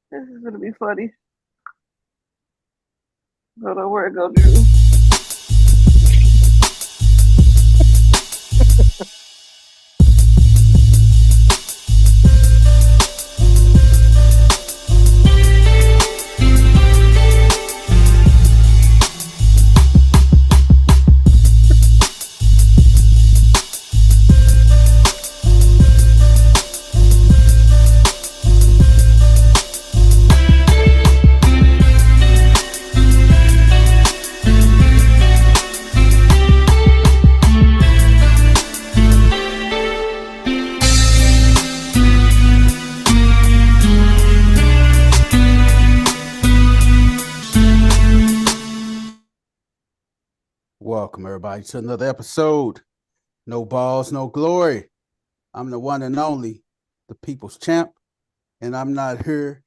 This is gonna be funny. Hold on, where it go, Drew? Welcome, everybody, to another episode. No balls, no glory. I'm the one and only, the people's champ, and I'm not here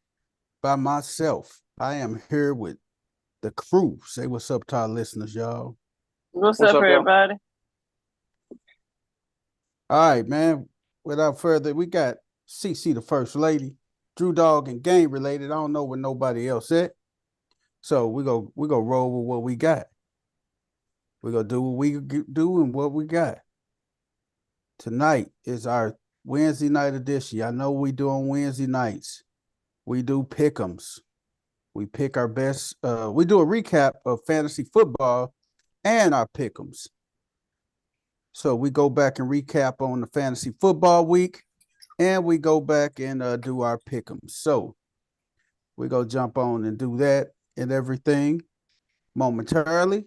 by myself. I am here with the crew. Say what's up to our listeners, y'all. What's What's up, up, y'all? everybody? All right, man. Without further, we got CC, the first lady, Drew Dog, and game related. I don't know where nobody else at, so we go roll with what we got. We're gonna do what we do and what we got. Tonight is our Wednesday night edition. I know we do on Wednesday nights. We do pick'ems. We pick our best. We do a recap of fantasy football and our pick'ems. So we go back and recap on the fantasy football week, and we go back and do our pick'ems. So we go jump on and do that and everything momentarily.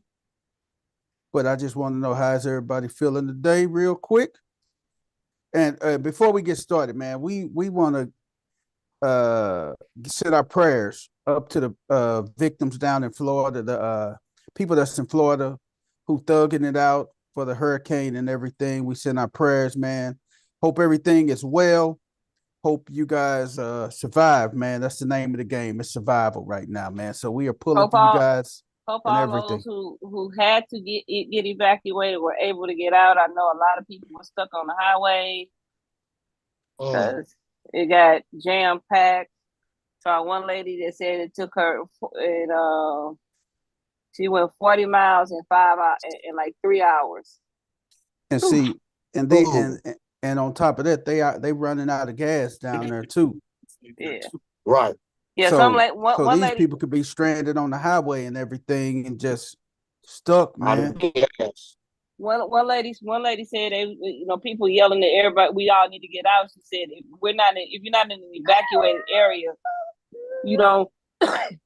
But I just want to know, how's everybody feeling today, real quick. And before we get started, man, we want to send our prayers up to the victims down in Florida, the people that's in Florida who thugging it out for the hurricane and everything. We send our prayers, man. Hope everything is well. Hope you guys survive, man. That's the name of the game. It's survival right now, man. So we are pulling for you guys Hope and all everything. those who had to get evacuated were able to get out. I know a lot of people were stuck on the highway because it got jam packed. Saw one lady that said it took her, and she went 40 miles in 5 hours in like 3 hours. And see, and they and on top of that, they running out of gas down there too. Yeah. Right. Yeah, so, one these lady, people could be stranded on the highway and everything and just stuck, man. One lady said people yelling at everybody, we all need to get out. She said if you're not in an evacuated area, you don't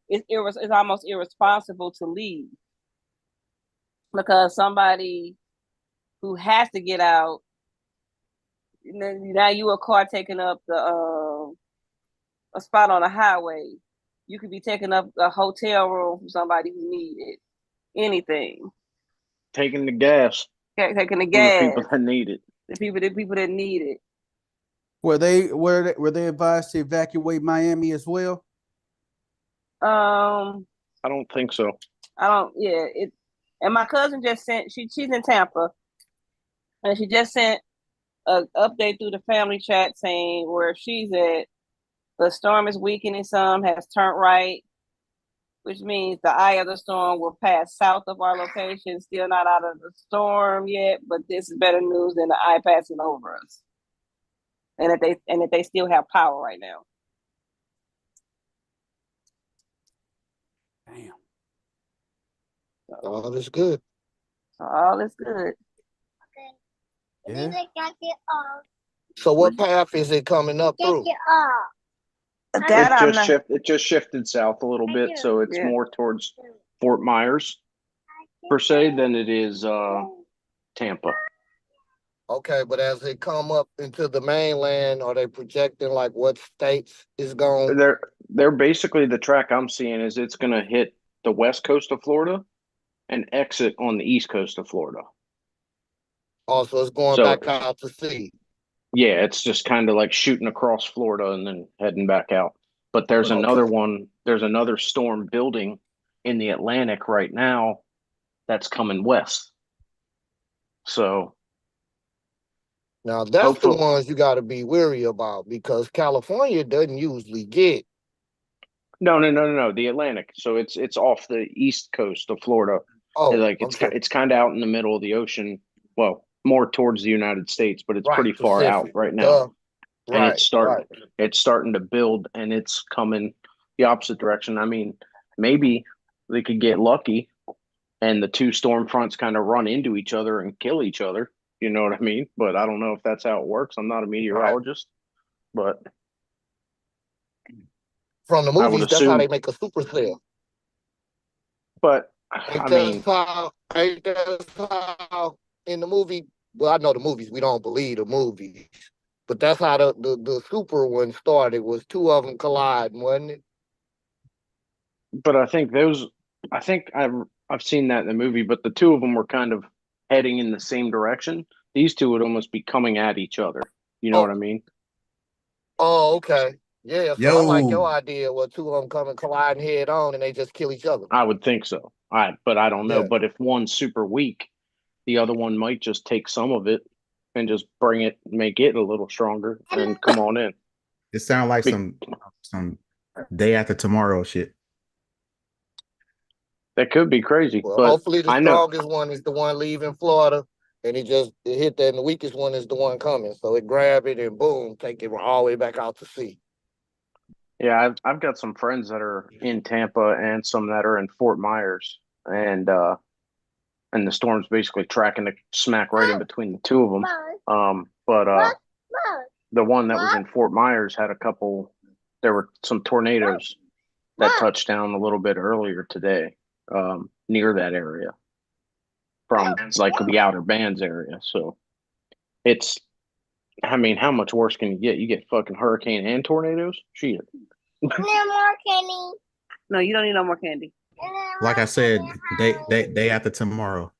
it's almost irresponsible to leave, because somebody who has to get out, now you a car taking up a spot on the highway. You could be taking up a hotel room for somebody who needed anything. Taking the gas. Taking the gas. The people that need it. The people that need it. Were they advised to evacuate Miami as well? I don't think so. And my cousin just sent, she's in Tampa, and she just sent an update through the family chat saying where she's at. The storm is weakening some, has turned right, which means the eye of the storm will pass south of our location. Still not out of the storm yet, but this is better news than the eye passing over us. And that they still have power right now. Damn. All is good. All is good. Yeah. So what path is it coming up through? It just shifted south a little bit, so it's more towards Fort Myers per se than it is Tampa. Okay, but as they come up into the mainland, are they projecting like what states is going? They're basically, the track I'm seeing is it's going to hit the west coast of Florida and exit on the east coast of Florida. Also, it's going back out to sea. Yeah, it's just kind of like shooting across Florida and then heading back out. But there's another one. There's another storm building in the Atlantic right now that's coming west. So now that's the ones you got to be wary about, because California doesn't usually get No. The Atlantic. So it's off the east coast of Florida. Oh, Like okay. it's kind of out in the middle of the ocean. Well, more towards the United States, but it's Right, pretty far out Pacific. right now. Duh. And Right, right. it's starting to build, and it's coming the opposite direction. I mean, maybe they could get lucky and the two storm fronts kind of run into each other and kill each other. You know what I mean? But I don't know if that's how it works. I'm not a Right. meteorologist, but From the I would movies, that's how they assume. make a supercell. But Ain't I that mean, how? Ain't that how in the movie? Well, I know the movies. We don't believe the movies, but that's how the super one started. Was two of them colliding, wasn't it? but I think those. I think I've seen that in the movie, but the two of them were kind of heading in the same direction. These two would almost be coming at each other. You know what Oh, I mean? oh, okay. Yeah. So I like Yo, your idea. Where two of them come and colliding head on, and they just kill each other. I would think so. But I don't know. Yeah. But if one's super weak, the other one might just take some of it and just bring it, make it a little stronger, and come on in. it sounds like Be- some day after tomorrow shit. That could be crazy, Well, but hopefully the I know. strongest one is the one leaving Florida, and it hit that, and the weakest one is the one coming. So it grab it and boom, take it all the way back out to sea. Yeah, I've got some friends that are in Tampa and some that are in Fort Myers, and the storm's basically tracking the smack right in between the two of them. But the one that was in Fort Myers had a couple. There were some tornadoes that touched down a little bit earlier today, near that area from like the Outer Bands area. So it's, I mean, how much worse can you get? You get fucking hurricane and tornadoes. Shit. No more candy. No, you don't need no more candy. Like I said, day after tomorrow.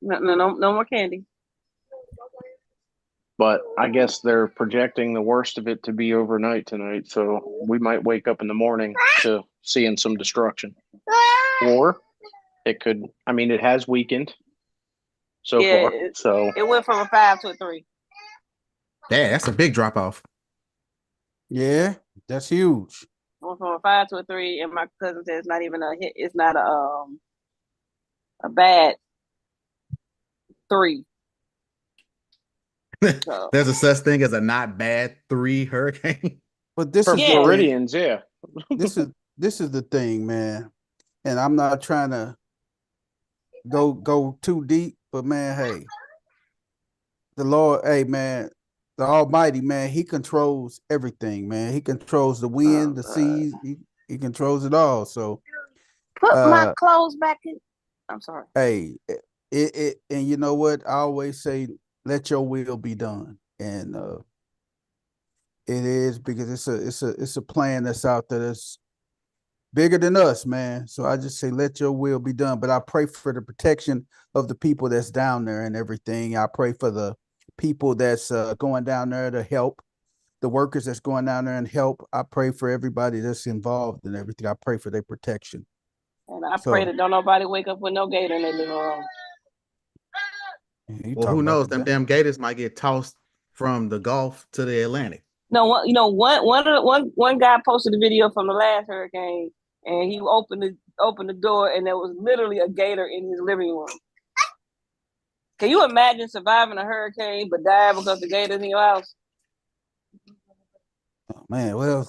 No more candy. But I guess they're projecting the worst of it to be overnight tonight, so we might wake up in the morning to seeing some destruction. Or it could, I mean, it has weakened so far. So it went from a 5 to a 3. Damn, that's a big drop off. Yeah, that's huge. It went from a 5 to a 3, and my cousin said it's not even a hit. It's not a bad 3. So. There's a such thing as a not bad 3 hurricane. But this for is Floridians, yeah. this is the thing, man. And I'm not trying to go too deep, but man, hey, the Lord, hey man, the Almighty, man, He controls everything, man. He controls the wind, the seas, he controls it all. So put my clothes back in. I'm sorry. Hey, it and you know what? I always say, let your will be done. And it is, because it's a plan that's out there that's bigger than us, man. So I just say, let your will be done. But I pray for the protection of the people that's down there and everything. I pray for the people that's going down there to help, the workers that's going down there and help. I pray for everybody that's involved in everything. I pray for their protection. And I pray that don't nobody wake up with no gator in their living room. Well, who knows? Them damn gators might get tossed from the Gulf to the Atlantic. No, one guy posted a video from the last hurricane, and he opened the door, and there was literally a gator in his living room. Can you imagine surviving a hurricane but die because the gator's in your house? Oh man, well,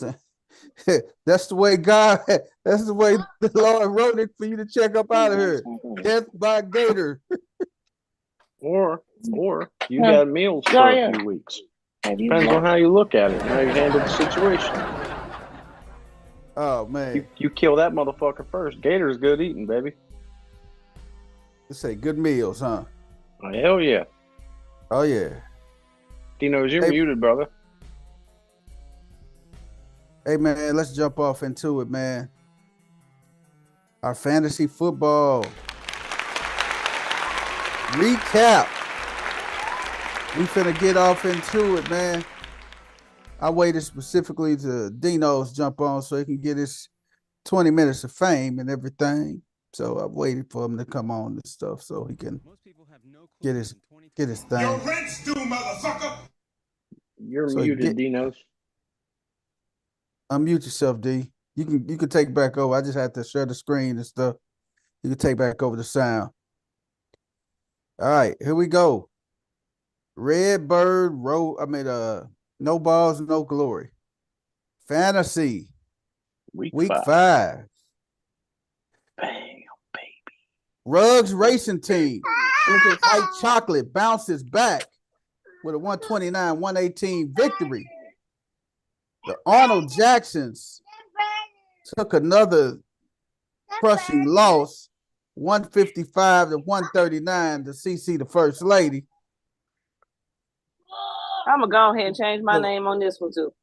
that's the way God. That's the way the Lord wrote it for you to check up out of here. Death by gator. Or you got meals for a few weeks. Depends on how you look at it and how you handle the situation. Oh man, you kill that motherfucker first. Gator's good eating, baby. Let's say good meals, huh? Oh, hell yeah. Oh yeah. Dino's, you're muted, brother. Hey man, let's jump off into it, man. Our fantasy football recap. We finna get off into it, man. I waited specifically to Dino's jump on so he can get his 20 minutes of fame and everything. So I waited for him to come on and stuff so he can get his thing. Your rent's due, motherfucker. You're so muted, Dino's. Unmute yourself, D. You can take back over. I just had to share the screen and stuff. You can take back over the sound. All right, here we go. Red Bird Road. No balls, no glory. Fantasy. Week Week 5. 5. Bam, baby. Rugs Racing Team. White Chocolate bounces back with a 129-118 victory. The Arnold Jacksons took another crushing loss, 155-139 to CC the First Lady. I'm gonna go ahead and change my name on this one too.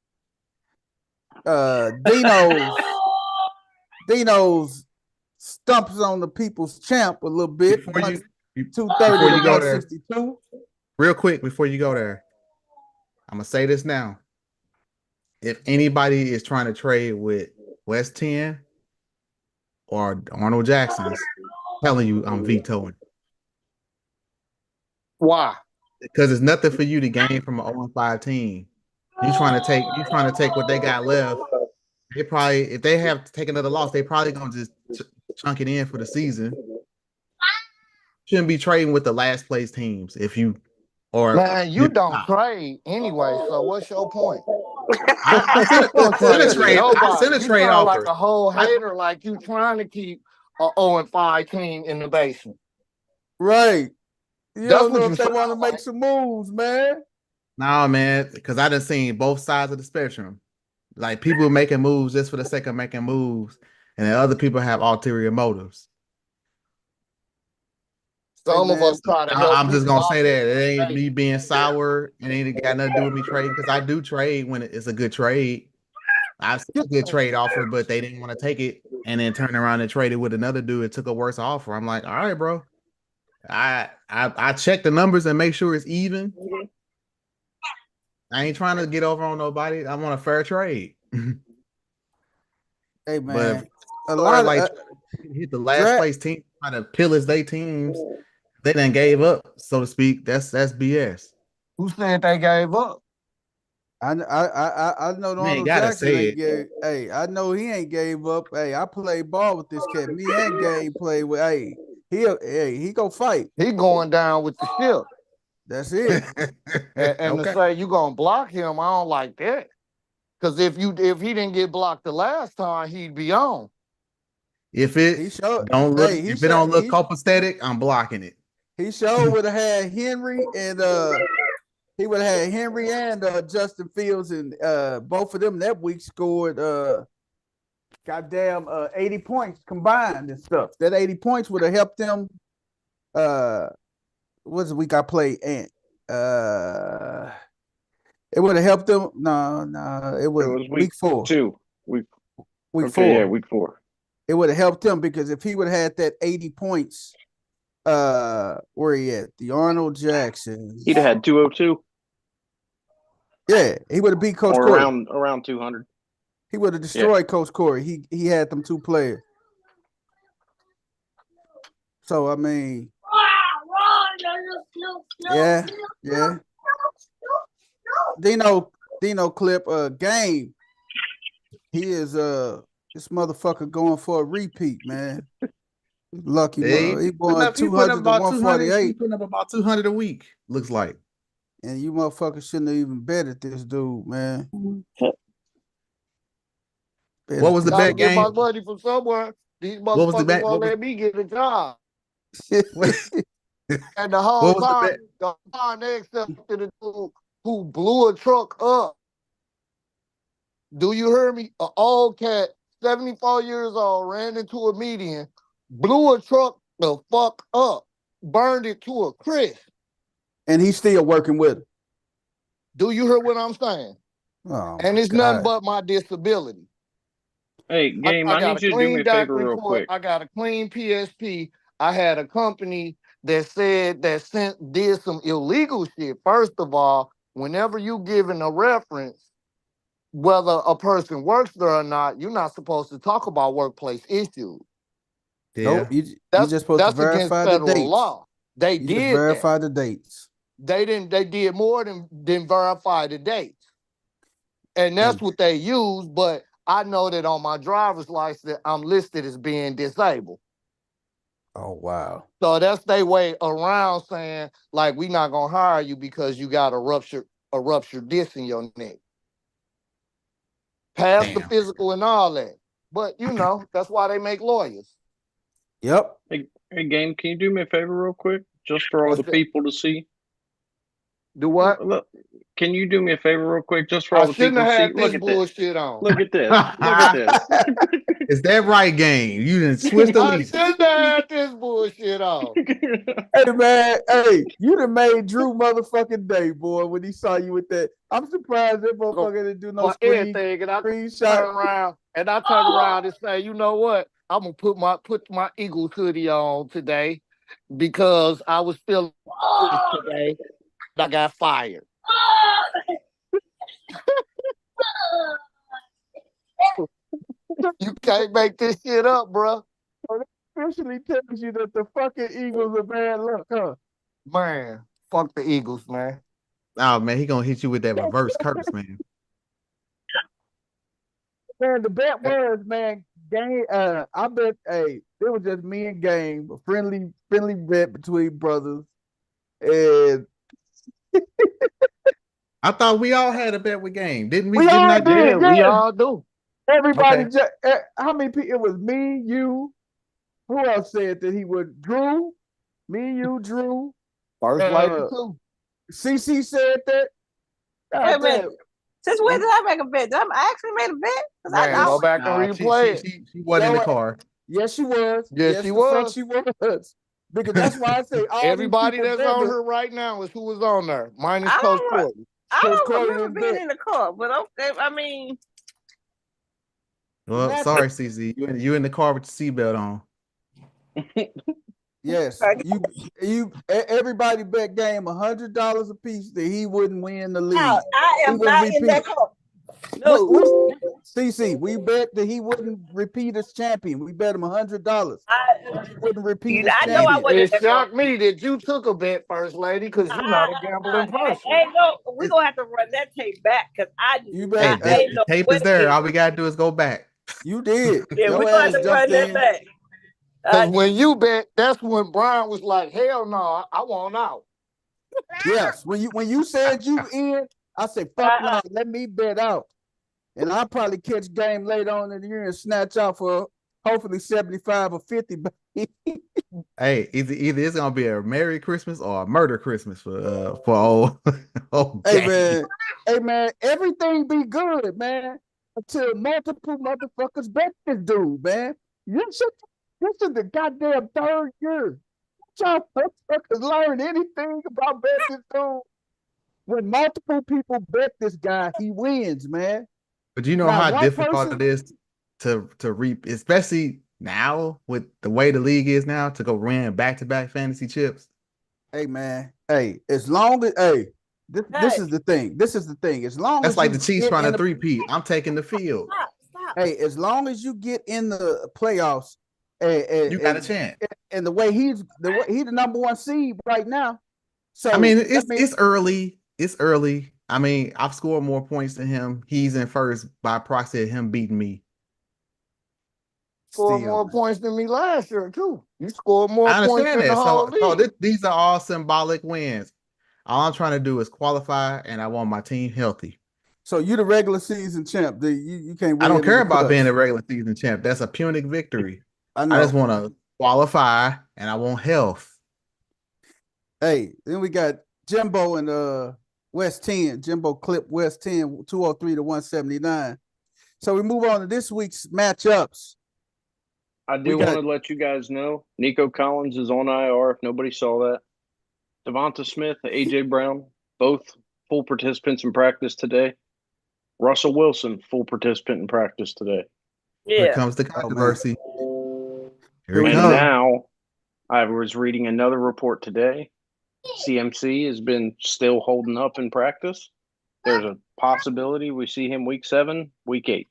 Dino's stumps on the people's champ a little bit. Before you 230 to go there, 162. real quick before you go there, I'm gonna say this now. If anybody is trying to trade with West 10 or Arnold Jackson's, telling you I'm vetoing. Why? Because it's nothing for you to gain from an 0-5 team. You trying to take what they got left. They probably, if they have to take another loss, they probably gonna just chunk it in for the season. Shouldn't be trading with the last place teams if you or Man, you don't trade anyway. So what's your point? I sent a You trade sound offer. like a whole hater, like you trying to keep a 0-5 team in the basement. Right. You That's don't what know you if they want to sound make like. some moves, man. Nah, man, because I done seen both sides of the spectrum. Like people making moves just for the sake of making moves, and then other people have ulterior motives. Some of us try to help I'm just people gonna out say that it there. ain't me being sour. It ain't got nothing to do with me trading because I do trade when it's a good trade. I've seen a good trade offer, but they didn't want to take it, and then turn around and traded with another dude and took a worse offer. I'm like, all right, bro. I check the numbers and make sure it's even. I ain't trying to get over on nobody. I want a fair trade. Hey, But man. a lot like hit the last place team trying to pillage their teams. They done gave up, so to speak. That's BS. Who said they gave up? I know Man, Arnold gotta Jackson say ain't gave. Hey, I know he ain't gave up. Hey, I played ball with this cat. Me and Game play with. Hey, he go fight. He going down with the ship. That's it. And to say you gonna block him, I don't like that. Because if he didn't get blocked the last time, he'd be on. If it don't look copacetic, I'm blocking it. He sure would have had Henry and Justin Fields, and both of them that week scored goddamn 80 points combined and stuff. That 80 points would have helped them. What's the week I played Ant? It would have helped them. No, it was week 4. Week 4. Yeah, week 4. It would have helped him because if he would have had that 80 points, where he at? The Arnold Jackson. He'd have had 202. Yeah, he would have beat Coach or Corey. around 200. He would have destroyed Coach Corey. He had them 2 players. So I mean, yeah. Dino clip game. He is this motherfucker going for a repeat, man. Lucky he won 200 to 148. He putting up about 200 a week. Looks like. And you motherfuckers shouldn't have even betted this dude, man. What was the bet game? Get my money from somewhere. These motherfuckers won't let me get a job. And the whole time they accepted a dude who blew a truck up. Do you hear me? An old cat, 74 years old, ran into a median, blew a truck the fuck up, burned it to a crisp. And he's still working with it. Do you hear what I'm saying? Oh, and it's nothing but my disability. Hey, Game, I need you to do me a favor real quick. I got a clean PSP. I had a company that did some illegal shit. First of all, whenever you giving a reference, whether a person works there or not, you're not supposed to talk about workplace issues. Yeah, nope, you just supposed to verify the dates. Law. They you did verify the dates. They didn't. They did more than verify the dates, and that's what they used. But I know that on my driver's license, I'm listed as being disabled. Oh wow. So that's their way around saying, like, we not gonna hire you because you got a ruptured disc in your neck. Past the Damn. physical and all that. But you know, that's why they make lawyers. Yep. Hey, Game, can you do me a favor real quick? Just for all What's the that? people to see. Do what? Look, can you do me a favor real quick? Just for I all the shouldn't people have to see. had Look this at this. bullshit on. Look at this. Look at this. Is that right, Game? You didn't switch the I lease. shouldn't have had this bullshit on. Hey man, hey, you done made Drew motherfucking day, boy, when he saw you with that. I'm surprised that motherfucker didn't do no For everything, and I screenshot. turn around and say, you know what? I'm gonna put my Eagles hoodie on today because I was feeling good today. I got fired. You can't make this shit up, bro. Officially tells you that the fucking Eagles are bad luck, huh? Man, fuck the Eagles, man. Oh man, he gonna hit you with that reverse curse, man. Man, the bet was, man, game. I bet, hey, it was just me and Game, a friendly bet between brothers, and I thought we all had a bet with Game, didn't we? we Didn't all I? did. Yeah, we Yeah, all do. everybody. Okay. How many people? It was me, you. Who else said that he would? Drew, me, you, Drew. First lady too. CC said that. Wait God a minute. damn. Since when did I make a bet? I actually made a bet? Man, go back and Nah, replay it. she wasn't in the car. Yes, she was. Yes, she the fuck was. she was. Because that's why I say all Everybody these people that's on betting. her right now is who was on there, minus I Coach don't, Courtney. I Coach don't Corey remember didn't being bet. in the car, but okay. I mean, Well, Imagine- sorry, CC. You in the car with your seatbelt on. Yes, everybody bet Game $100 a piece that he wouldn't win the league. I am He wouldn't not in that repeat. car. No. CC, we bet that he wouldn't repeat as champion. We bet him $100. He wouldn't repeat as I know I champion. wasn't in It that car. shocked me that you took a bet, First Lady, because you're not a gambling person. Hey, no, we're going to have to run that tape back because I did You not. Hey, bet. Hey, the tape is there. All we gotta do is go back. you did. Yeah, Your we're going to ass have to run jumped that in. back. Because when you bet, that's when Brian was like, hell no, I want out. Yes, when you said you in, I said, fuck no, let me bet out. And I'll probably catch Game later on in the year and snatch out for hopefully 75 or 50. Hey, either it's gonna be a Merry Christmas or a murder Christmas for old Hey man, everything be good, man. Until multiple motherfuckers bet this dude, man. This is the goddamn third year. Y'all motherfuckers learn anything about betting this dude? When multiple people bet this guy, he wins, man. But you know Now, how one difficult person- it is to reap, especially now with the way the league is now, to go win back-to-back fantasy chips. Hey man, hey, as long as this is the thing. This is the thing. As long That's as like you the Chiefs get trying in to the- three-peat. I'm taking the field. Stop. Hey, as long as you get in the playoffs, You got a chance. and the way he's the number one seed right now. So I mean, it's early. It's early. I mean, I've scored more points than him. He's in first by proxy of him beating me. Scored more points than me last year, too. You scored more I points understand than that. the whole league. These are all symbolic wins. All I'm trying to do is qualify, and I want my team healthy. So you the regular season champ. You can't win. I don't care in the about clutch. being a regular season champ. That's a Punic victory. I know. I just want to qualify, and I want health. Hey, then we got Jimbo and West 10. Jimbo clip West 10, 203 to 179. So we move on to this week's matchups. I do want to let you guys know Nico Collins is on IR if nobody saw that. Devonta Smith, AJ Brown, both full participants in practice today. Russell Wilson, full participant in practice today. Here comes the controversy. Here And it comes. now I was reading another report today. CMC has been still holding up in practice. There's a possibility we see him week 7, week 8.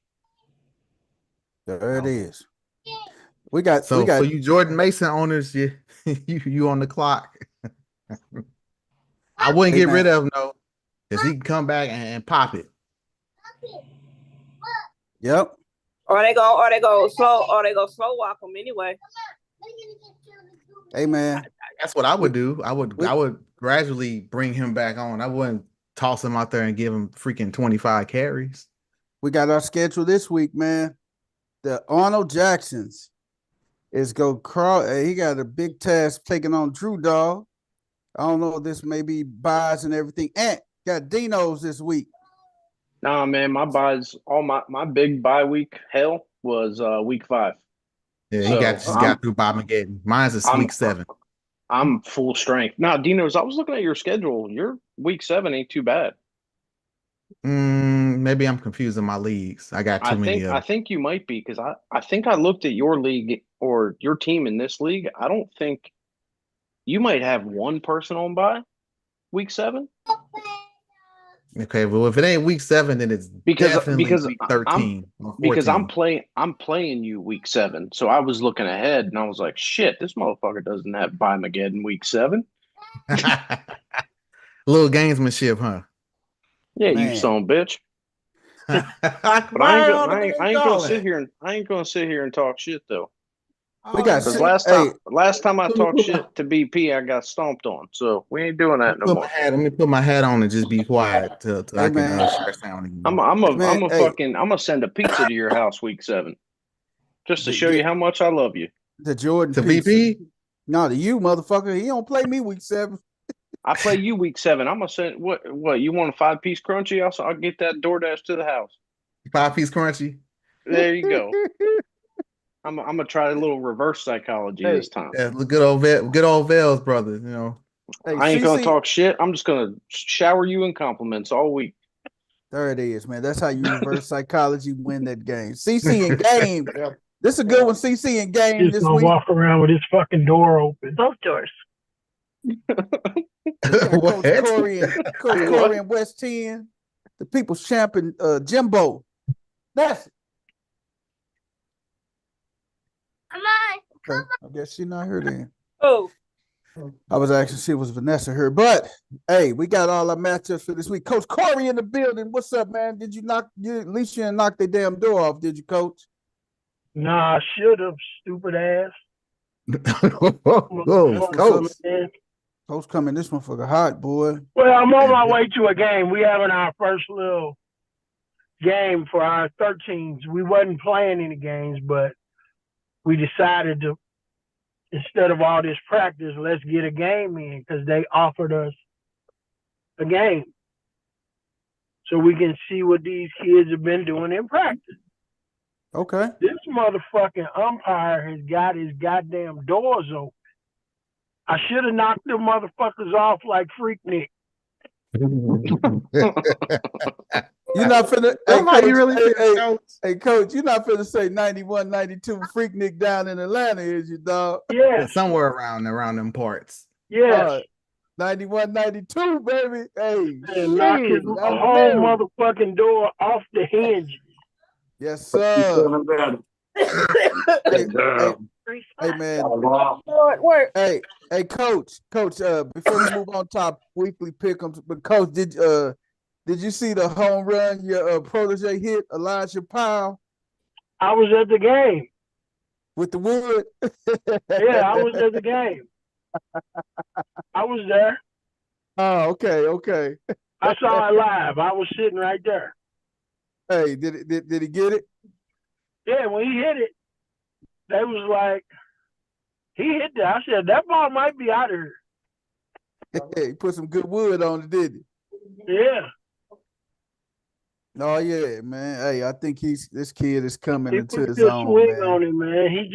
There it is. We got So you Jordan Mason owners, you on the clock. I wouldn't get rid of him though, because he can come back and pop it. Yep. Or they go slow walk them anyway. Hey man, That's what I would do. I would gradually bring him back on. I wouldn't toss him out there and give him freaking 25 carries. we got our schedule this week, man. The Arnold Jacksons is go crawl. He got a big task taking on Drew Dog. I don't know if this may be buys and everything. Ant got Dino's this week. Nah, man, my buys, all my big bye week hell was week 5. Yeah, So, he got through Bob McGinn. Mine's is week 7. I'm full strength. Now, Dino's, I was looking at your schedule. Your week 7 ain't too bad. Maybe I'm confusing my leagues. I got too many of I think you might be because I think I looked at your league or your team in this league. I don't think you might have one person on bye week 7. Okay, well, if it ain't week 7, then it's definitely week 13. I'm playing you week 7. So I was looking ahead and I was like, shit, this motherfucker doesn't have bye Mageddon week 7. Little gamesmanship, huh? Yeah, Man. you son of a bitch. But I ain't gonna sit here and talk shit though. We got Because last time I talked shit to BP, I got stomped on. So we ain't doing that no more. Let me put my hat on and just be quiet till I can share sound again. I'm gonna send a pizza to your house week 7, just to show you how much I love you. The Jordan to pizza. BP? No, to you, motherfucker. He don't play me week 7. I play you week 7. I'm gonna send what you want, a 5-piece crunchy? I'll get that DoorDash to the house. 5-piece crunchy. There you go. I'm gonna try a little reverse psychology this time. Yeah, good old Vels, brother. You know, Hey, I ain't gonna talk shit. I'm just gonna shower you in compliments all week. There it is, man. That's how you reverse psychology win that game. CC in game. This is a good one. CC in game He's this gonna week. walk around with his fucking door open. Both doors. Coach Corey and West 10, the people's champion, Jimbo. That's it. Okay. I guess she's not here then. Oh, I was actually see was Vanessa here, but hey, we got all our matchups for this week. Coach Corey in the building. What's up, man? Did you at least you didn't knock their damn door off, did you, Coach? Nah, I should have, stupid ass. Coach. Coach coming this motherfucker hot, boy. Well, I'm on my way to a game. We having our first little game for our 13s. We wasn't playing any games, but we decided to, instead of all this practice, let's get a game in because they offered us a game. So we can see what these kids have been doing in practice. Okay. This motherfucking umpire has got his goddamn doors open. I should have knocked them motherfuckers off like Freaknik. You're not finna. Hey, Coach, you're not finna say 91, 92 Freaknik down in Atlanta, is you, dog? Yeah. Somewhere around them parts. Yeah. 91, 92, baby. Hey, and knock his whole motherfucking door off the hinges. Yes, sir. Hey, man. Hey, Coach. Before we move on to our weekly pick'ems, but Coach, did you see the home run your protege hit, Elijah Powell? I was at the game. With the wood? Yeah, I was at the game. I was there. Oh, okay. I saw it live. I was sitting right there. Hey, did he get it? Yeah, when he hit it, they was like, he hit that. I said, that ball might be out of here. Hey, he put some good wood on it, didn't he? Yeah. Oh yeah, man. Hey, I think this kid is coming into his own. Swing man. On him, man. He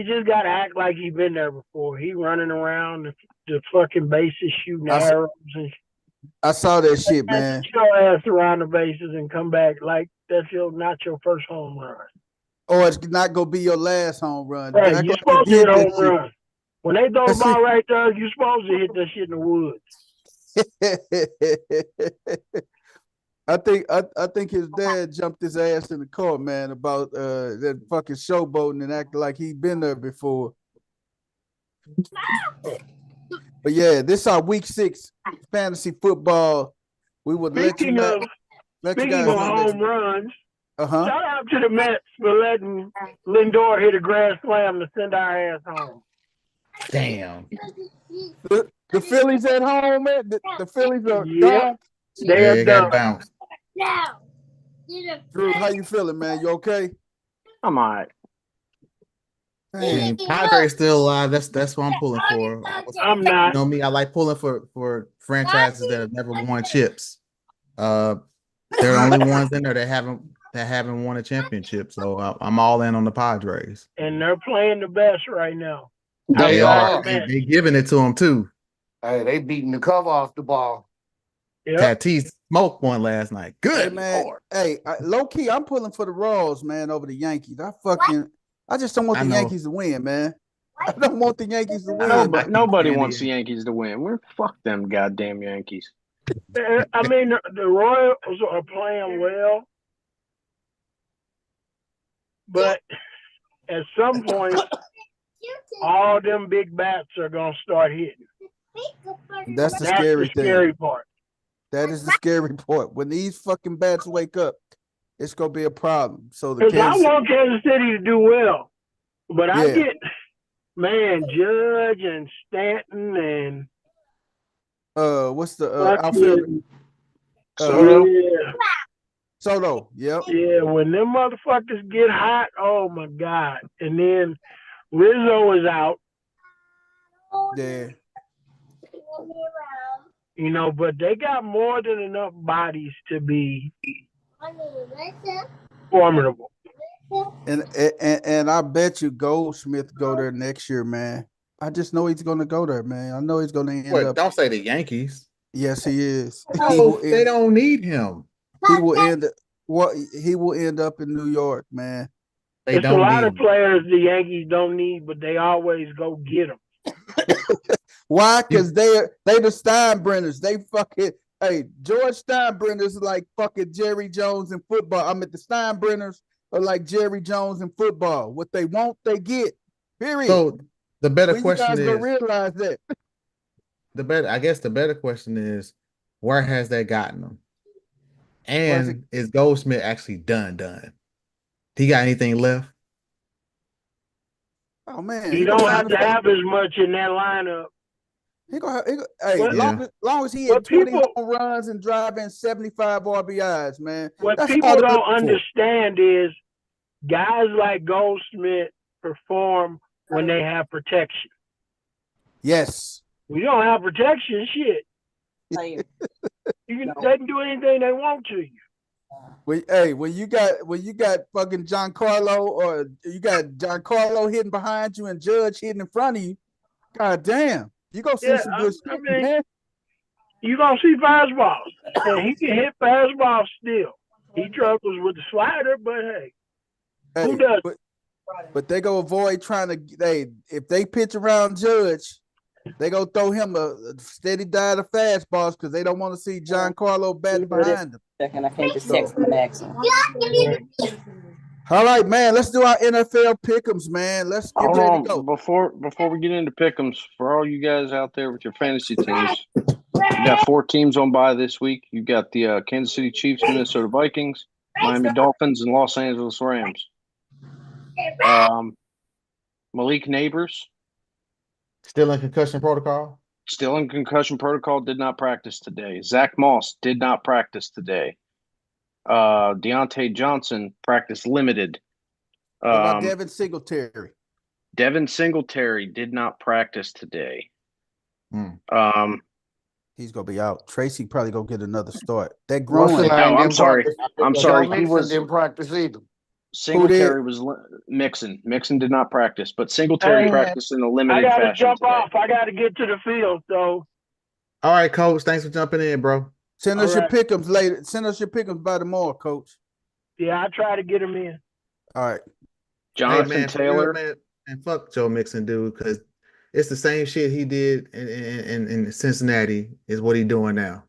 just got to act like he been there before. He running around the fucking bases, shooting arrows. I saw that shit, man. Get your ass around the bases and come back like that's not your first home run. Or it's not gonna be your last home run. Right, you're supposed to hit home run. When they throw the ball right there, you're supposed to hit that shit in the woods. I think his dad jumped his ass in the court, man, about that fucking showboating and acting like he'd been there before. But yeah, this is our week 6 fantasy football. We would Speaking of home runs, Uh-huh. Shout out to the Mets for letting Lindor hit a grand slam to send our ass home. Damn. The Phillies at home, man. The Phillies are Yep, gone. they Yeah, are it done. got bounced. Drew, how you feeling, man? You okay? I'm all right. I Man, mean, Padres still alive. That's what I'm pulling for. I'm You not. know me, I like pulling for franchises that have never won chips. They're the only ones in there that haven't won a championship. So I'm all in on the Padres. And they're playing the best right now. They They Outside are. the are. They, Mets. they giving it to them too. Hey, they beating the cover off the ball. Yep. Tatis smoked one last night. hey Good man. Lord. Hey, low key, I'm pulling for the Royals, man, over the Yankees. I just don't want I the know. Yankees to win, man. I don't want the Yankees to win, I Nobody, man. can't nobody stand the wants the Yankees. Yankees to win. We're fuck them goddamn Yankees. I mean, the Royals are playing well, but at some point, all them big bats are gonna start hitting. That's the That's the scary thing. scary part. That is the scary part. When these fucking bats wake up, it's gonna be a problem. So the Because I Kansas, want Kansas City to do well, but I yeah. get, man, Judge and Stanton and What's the outfielder? fucking Soto? yeah, Soto. Yep. yeah. When them motherfuckers get hot, oh my god! And then Rizzo is out, Yeah. you know, but they got more than enough bodies to be formidable. And I bet you Goldsmith go there next year, man. I just know he's gonna go there, man. I know he's gonna end What? up. Don't say the Yankees. Yes, he is. He No, will they end. don't need him. He will end. What he will end up in New York, man. They It's a don't lot need of him. players the Yankees don't need, but they always go get them. Why? You Because they the Steinbrenners. They fucking George Steinbrenner's like fucking Jerry Jones in football. I mean the Steinbrenners are like Jerry Jones in football. What they want, they get. Period. so the better When you question guys gonna is realize that? the better question is where has that gotten them? Where's it? And is Goldsmith actually done? He got anything left? Oh man, You he gonna don't be have having. to have as much in that lineup. Hey, What Yeah. long as he hit what 20 people home runs and driving 75 RBIs, man. what That's all people they're don't looking for. understand is guys like Goldsmith perform when they have protection. Yes. We don't have protection, shit. They can do anything they want to you. When you got fucking Giancarlo or you got Giancarlo hitting behind you and Judge hitting in front of you, god damn, you gonna see Yeah, some good I shit, mean, man. you gonna see fastballs, and he can hit fastballs still. He struggles with the slider, but hey, who Hey, does? but they go avoid trying to if they pitch around Judge, they go throw him a steady diet of fastballs because they don't want to see Giancarlo batting behind him. Second, I can't just text him and ask him. All right, man. Let's do our NFL pick'ems, man. Let's get Hold ready to go. on, before we get into pick'ems, for all you guys out there with your fantasy teams, you got 4 teams on bye this week. You got the Kansas City Chiefs, Minnesota Vikings, Miami Dolphins, and Los Angeles Rams. Malik Neighbors Still in concussion protocol? still in concussion protocol, did not practice today. Zach Moss did not practice today. Deontay Johnson practice limited. What about Devin Singletary? Devin Singletary did not practice today. He's gonna be out. Tracy probably gonna get another start. That What's the groin. name? No, I'm Didn't sorry. practice. I'm Joe sorry. He Mixon was didn't practice either. Singletary was Mixon. Mixon did not practice, but Singletary Hey, practiced in a I limited gotta fashion jump today. off. I gotta get to the field. So, All right, coach. Thanks for jumping in, bro. Send all us your right. pick'ems later. Send us your pick'ems by tomorrow, Coach. Yeah, I try to get him in. All right. Jonathan Hey man, for Taylor. real, man, and fuck Joe Mixon, dude, because it's the same shit he did in Cincinnati is what he doing now.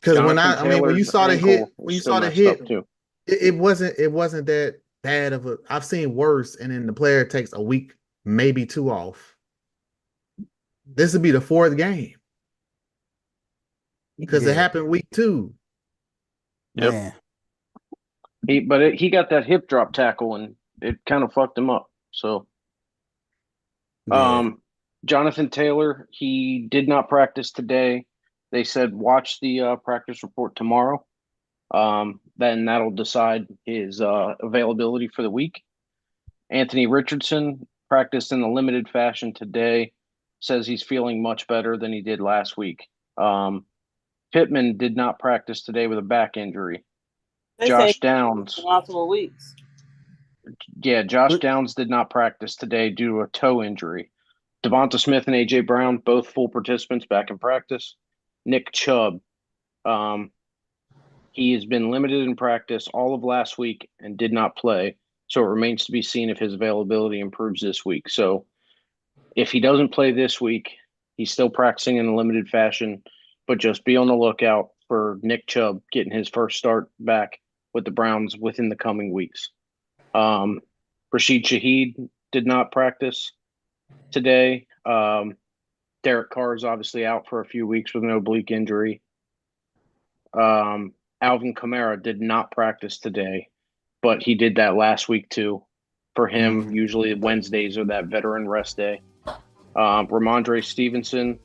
Because when Taylor's you saw the hit, ankle when is you still saw the messed up hit, too. it wasn't that bad of a. I've seen worse, and then the player takes a week, maybe 2 off. This would be the 4th game because it happened week 2. Yep. Man. He got that hip drop tackle and it kind of fucked him up. So, Yeah. Jonathan Taylor, he did not practice today. They said watch the practice report tomorrow. Then that'll decide his availability for the week. Anthony Richardson practiced in a limited fashion today. Says he's feeling much better than he did last week. Pittman did not practice today with a back injury. They Josh say Downs. multiple weeks. Yeah, Josh Downs did not practice today due to a toe injury. Devonta Smith and A.J. Brown, both full participants back in practice. Nick Chubb, he has been limited in practice all of last week and did not play. So it remains to be seen if his availability improves this week. So if he doesn't play this week, he's still practicing in a limited fashion, but just be on the lookout for Nick Chubb getting his first start back with the Browns within the coming weeks. Rashid Shaheed did not practice today. Derek Carr is obviously out for a few weeks with an oblique injury. Alvin Kamara did not practice today, but he did that last week too. For him, usually Wednesdays are that veteran rest day. Ramondre Stevenson,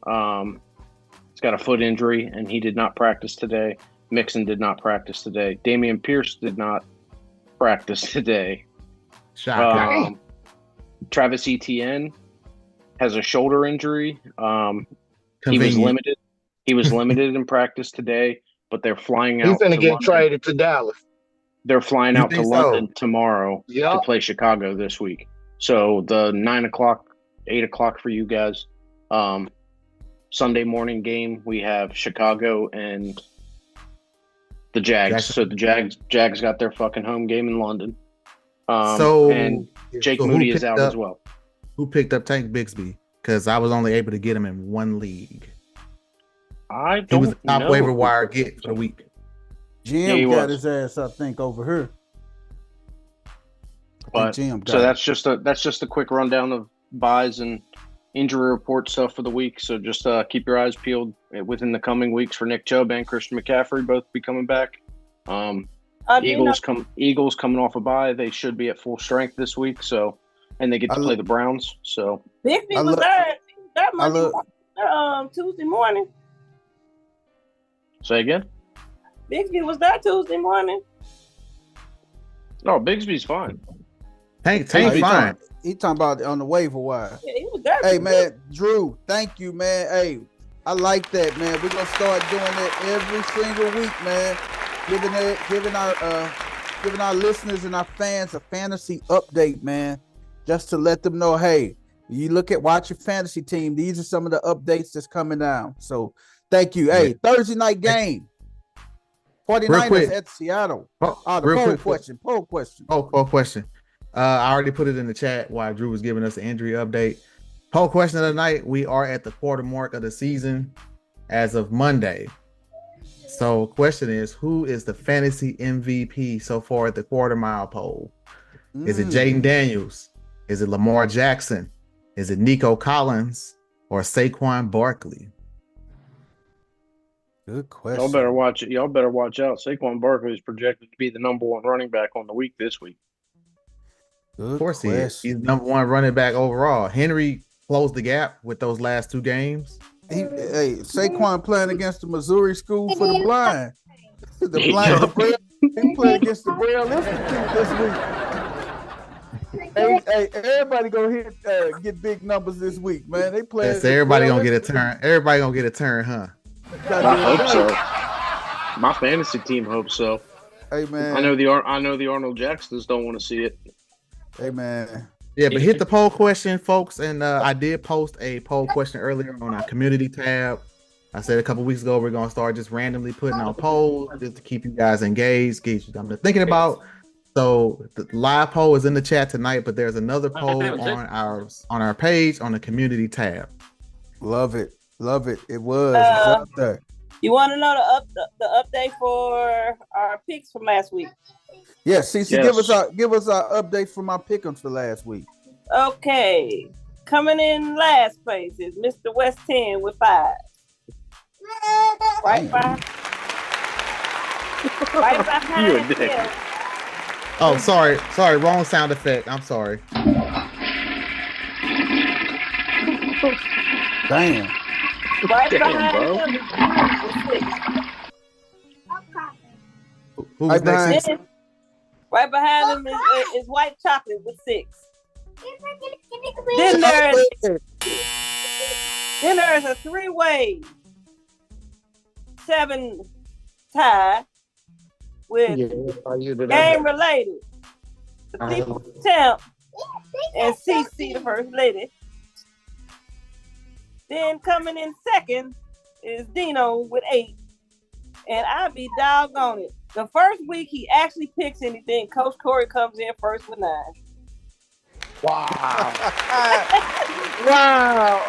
he's got a foot injury and he did not practice today. Mixon did not practice today. Damian Pierce did not practice today. Travis Etienne has a shoulder injury. He was limited. He was limited in practice today, but they're flying out. He's going to get London. traded to Dallas. They're flying out to London tomorrow Yep. to play Chicago this week. So the 9 o'clock, 8 o'clock for you guys. Sunday morning game, we have Chicago and the Jags. So the Jags got their fucking home game in London. And Jake Moody is out as well. Who picked up Tank Bigsby? Because I was only able to get him in one league. He was the top waiver wire get for the week. Jim got his ass, I think, over here. So that's just a quick rundown of buys and injury report stuff for the week. So just keep your eyes peeled within the coming weeks for Nick Chubb and Christian McCaffrey both be coming back. Eagles coming off a bye. They should be at full strength this week. So, and they get to play the Browns. So Bixby was there that Monday, Tuesday morning. Say again? Bixby was there Tuesday morning. No, Bigsby's fine. Tank fine. He talking about on the waiver wire. Yeah, he was there. Hey, man, Drew, thank you, man. Hey, I like that, man. We're going to start doing it every single week, man. Giving our listeners and our fans a fantasy update, man. Just to let them know, hey, you watch your fantasy team. These are some of the updates that's coming down. So thank you. Hey, Thursday night game. 49ers at Seattle. Poll question. I already put it in the chat while Drew was giving us the injury update. Poll question of the night. We are at the quarter mark of the season as of Monday. So question is, who is the fantasy MVP so far at the quarter mile poll? Is it Jaden Daniels? Is it Lamar Jackson? Is it Nico Collins or Saquon Barkley? Good question. Y'all better watch it. Y'all better watch out. Saquon Barkley is projected to be the number one running back on the week this week. Of course he is. He's number one running back overall. Henry closed the gap with those last two games. Saquon playing against the Missouri School for the Blind. He playing against the Braille Institute this week. Hey, everybody gonna get big numbers this week, man. They play. Yes, everybody gonna get a turn. Everybody gonna get a turn, huh? I hope so. My fantasy team hopes so. Hey, man. I know the Arnold Jacksons don't want to see it. Hey, man. Yeah, but hit the poll question, folks. And I did post a poll question earlier on our community tab. I said a couple weeks ago we're gonna start just randomly putting out polls just to keep you guys engaged, get you something to thinking about. So the live poll is in the chat tonight, but there's another poll on our page on the community tab. Love it. It was up there. You want to know the update for our picks from last week? Yes, CC, yes. Give us our update from our pick'ems for last week. Okay, coming in last place is Mr. West 10 with 5. Right, 5. Right You a behind dick. him. Oh, sorry, wrong sound effect. I'm sorry. Damn. Right Damn, behind bro. him is Drew with 6. Who was Right next? behind. Then, right behind him is White Chocolate with 6. Then there's a 3-way 7 tie with game related. The People's Champ and CC, the first lady. Then coming in second is Dino with 8. And I be doggone it. The first week he actually picks anything, Coach Corey comes in first with 9. Wow. Wow.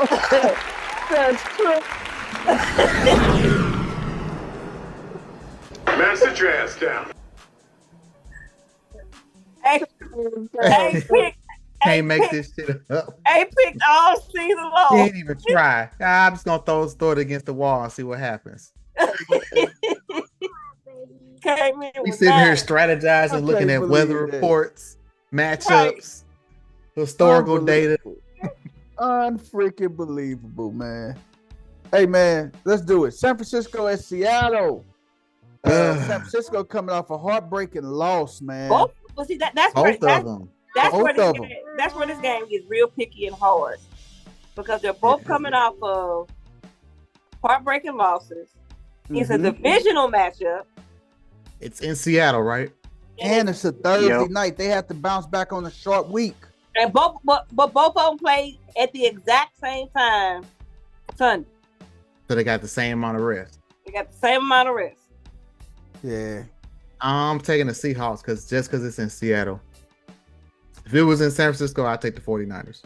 That's true. Man, sit your ass down. Can't make this shit up. Ain't picked all season long. Can't even try. I'm just gonna throw it against the wall and see what happens. Came in We with sitting here 9. strategizing, I looking can't at weather believe that. reports, matchups, historical data. Unfreaking believable, man. Hey, man, let's do it. San Francisco and Seattle. San Francisco coming off a heartbreaking loss, man. Both, well, see that's Both where of them. that's where Both this game gets real picky and hard because they're both coming off of heartbreaking losses. It's a divisional matchup. It's in Seattle, right? And it's a Thursday night. They have to bounce back on a short week. And both of them played at the exact same time Sunday. So they got the same amount of rest. They got the same amount of rest. Yeah. I'm taking the Seahawks because it's in Seattle. If it was in San Francisco, I'd take the 49ers.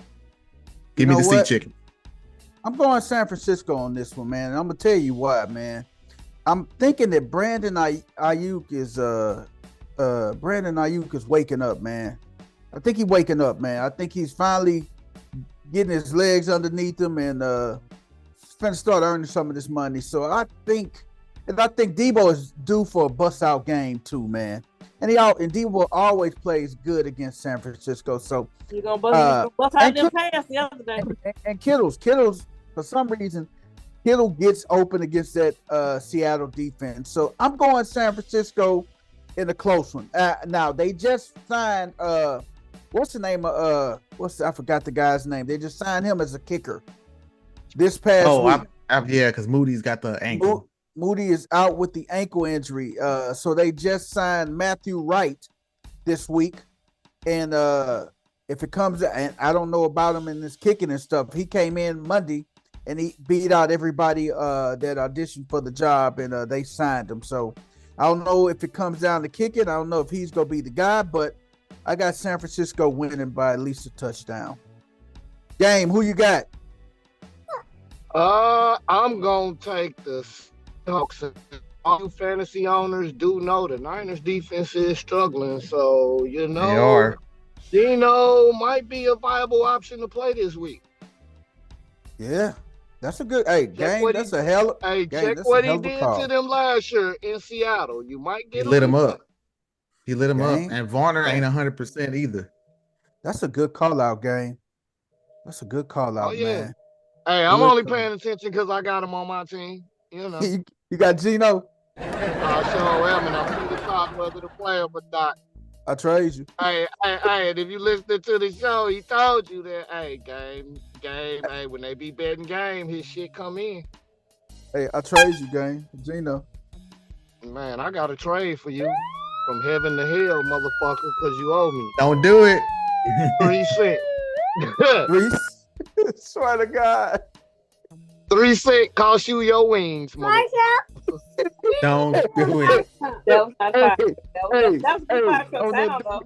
Give me the sea chicken. I'm going San Francisco on this one, man. And I'm gonna tell you why, man. I'm thinking that Brandon Ayuk is waking up, man. I think he's waking up, man. I think he's finally getting his legs underneath him and finna start earning some of this money. So I think Debo is due for a bust out game too, man. And Debo always plays good against San Francisco. So you're gonna bust out them pants the other day. And Kittle's for some reason, Kittle gets open against that Seattle defense. So I'm going San Francisco in a close one. Now they just signed what's the name of I forgot the guy's name. They just signed him as a kicker this past week. Yeah, because Moody's got the ankle. Moody is out with the ankle injury. So they just signed Matthew Wright this week. And if it comes, and I don't know about him in this kicking and stuff, he came in Monday and he beat out everybody that auditioned for the job, and they signed him. So I don't know if it comes down to kicking. I don't know if he's going to be the guy, but I got San Francisco winning by at least a touchdown. Game, who you got? I'm going to take the Seahawks. All you fantasy owners do know the Niners defense is struggling. So, they are. Dino might be a viable option to play this week. Yeah. That's a good game. That's a hell of a game. Check what he did to them last year in Seattle. You might get He lit him up. And Varner ain't 100% either. That's a good call out game. That's a good call out, man. Hey, I'm only paying attention because I got him on my team. You know. You got Gino? I sure am, and I'm pretty talk whether to play him or not. I trade you. Hey, and if you listening to the show, he told you that, game, hey, when they be betting game, his shit come in. Hey, I trade you, game. Gino. Man, I got a trade for you from heaven to hell, motherfucker, because you owe me. Don't do it. 3 cents. 3 Swear to God. 3 cents cost you your wings, motherfucker. Don't do it.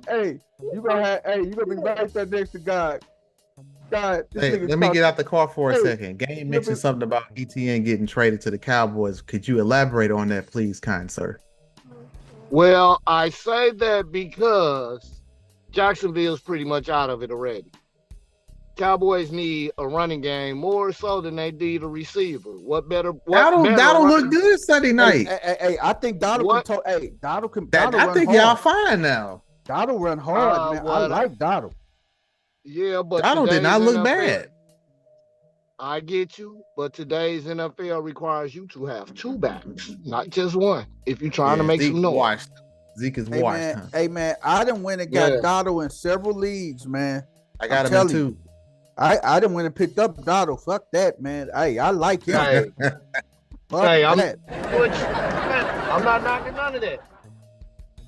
Hey, you gonna be right there next to God. God, let me get out the car for a second. Game mentioned something about ETN getting traded to the Cowboys. Could you elaborate on that, please, kind sir? Well, I say that because Jacksonville's pretty much out of it already. Cowboys need a running game more so than they need a receiver. What better? What better? That'll look good Sunday night. Hey, I think Donald What? can. Donald can. I Donald think run y'all hard. fine now. Donald run hard, man. I like Donald. Yeah, but Donald did not look bad. I get you, but today's NFL requires you to have two backs, not just one. If you're trying to make some noise. Zeke is washed. Hey man, I done went and got Donald in several leagues, man. I got him in two. I done went and picked up Donald. Fuck that, man. Hey, I like him. Hey, I'm not knocking none of that.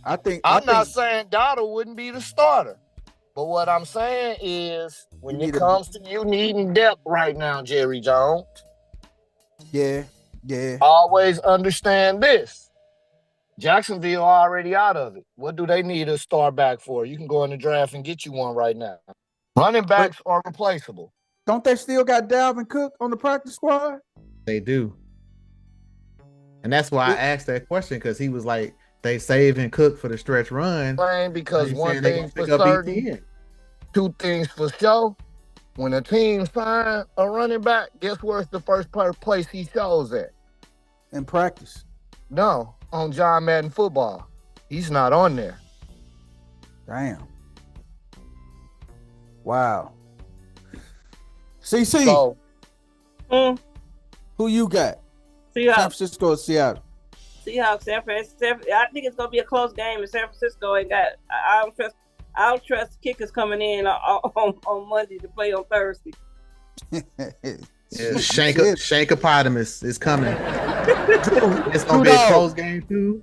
I'm not saying Donald wouldn't be the starter. But what I'm saying is, when it comes to you needing depth right now, Jerry Jones. Yeah. Always understand this. Jacksonville already out of it. What do they need a star back for? You can go in the draft and get you one right now. Running backs are replaceable. Don't they still got Dalvin Cook on the practice squad? They do. And that's why I asked that question, because he was like, they saving Cook for the stretch run. Because one thing for certain, two things for sure. When a team signs a running back, guess where's the first place he shows at? In practice. No, on John Madden Football. He's not on there. Damn. Wow. CC. So, who you got? Seahawks. San Francisco or Seattle? Seahawks, San Francisco. I think it's gonna be a close game. And San Francisco ain't got. I don't trust kickers coming in on Monday to play on Thursday. Shankopotamus is coming. It's gonna be a close game too.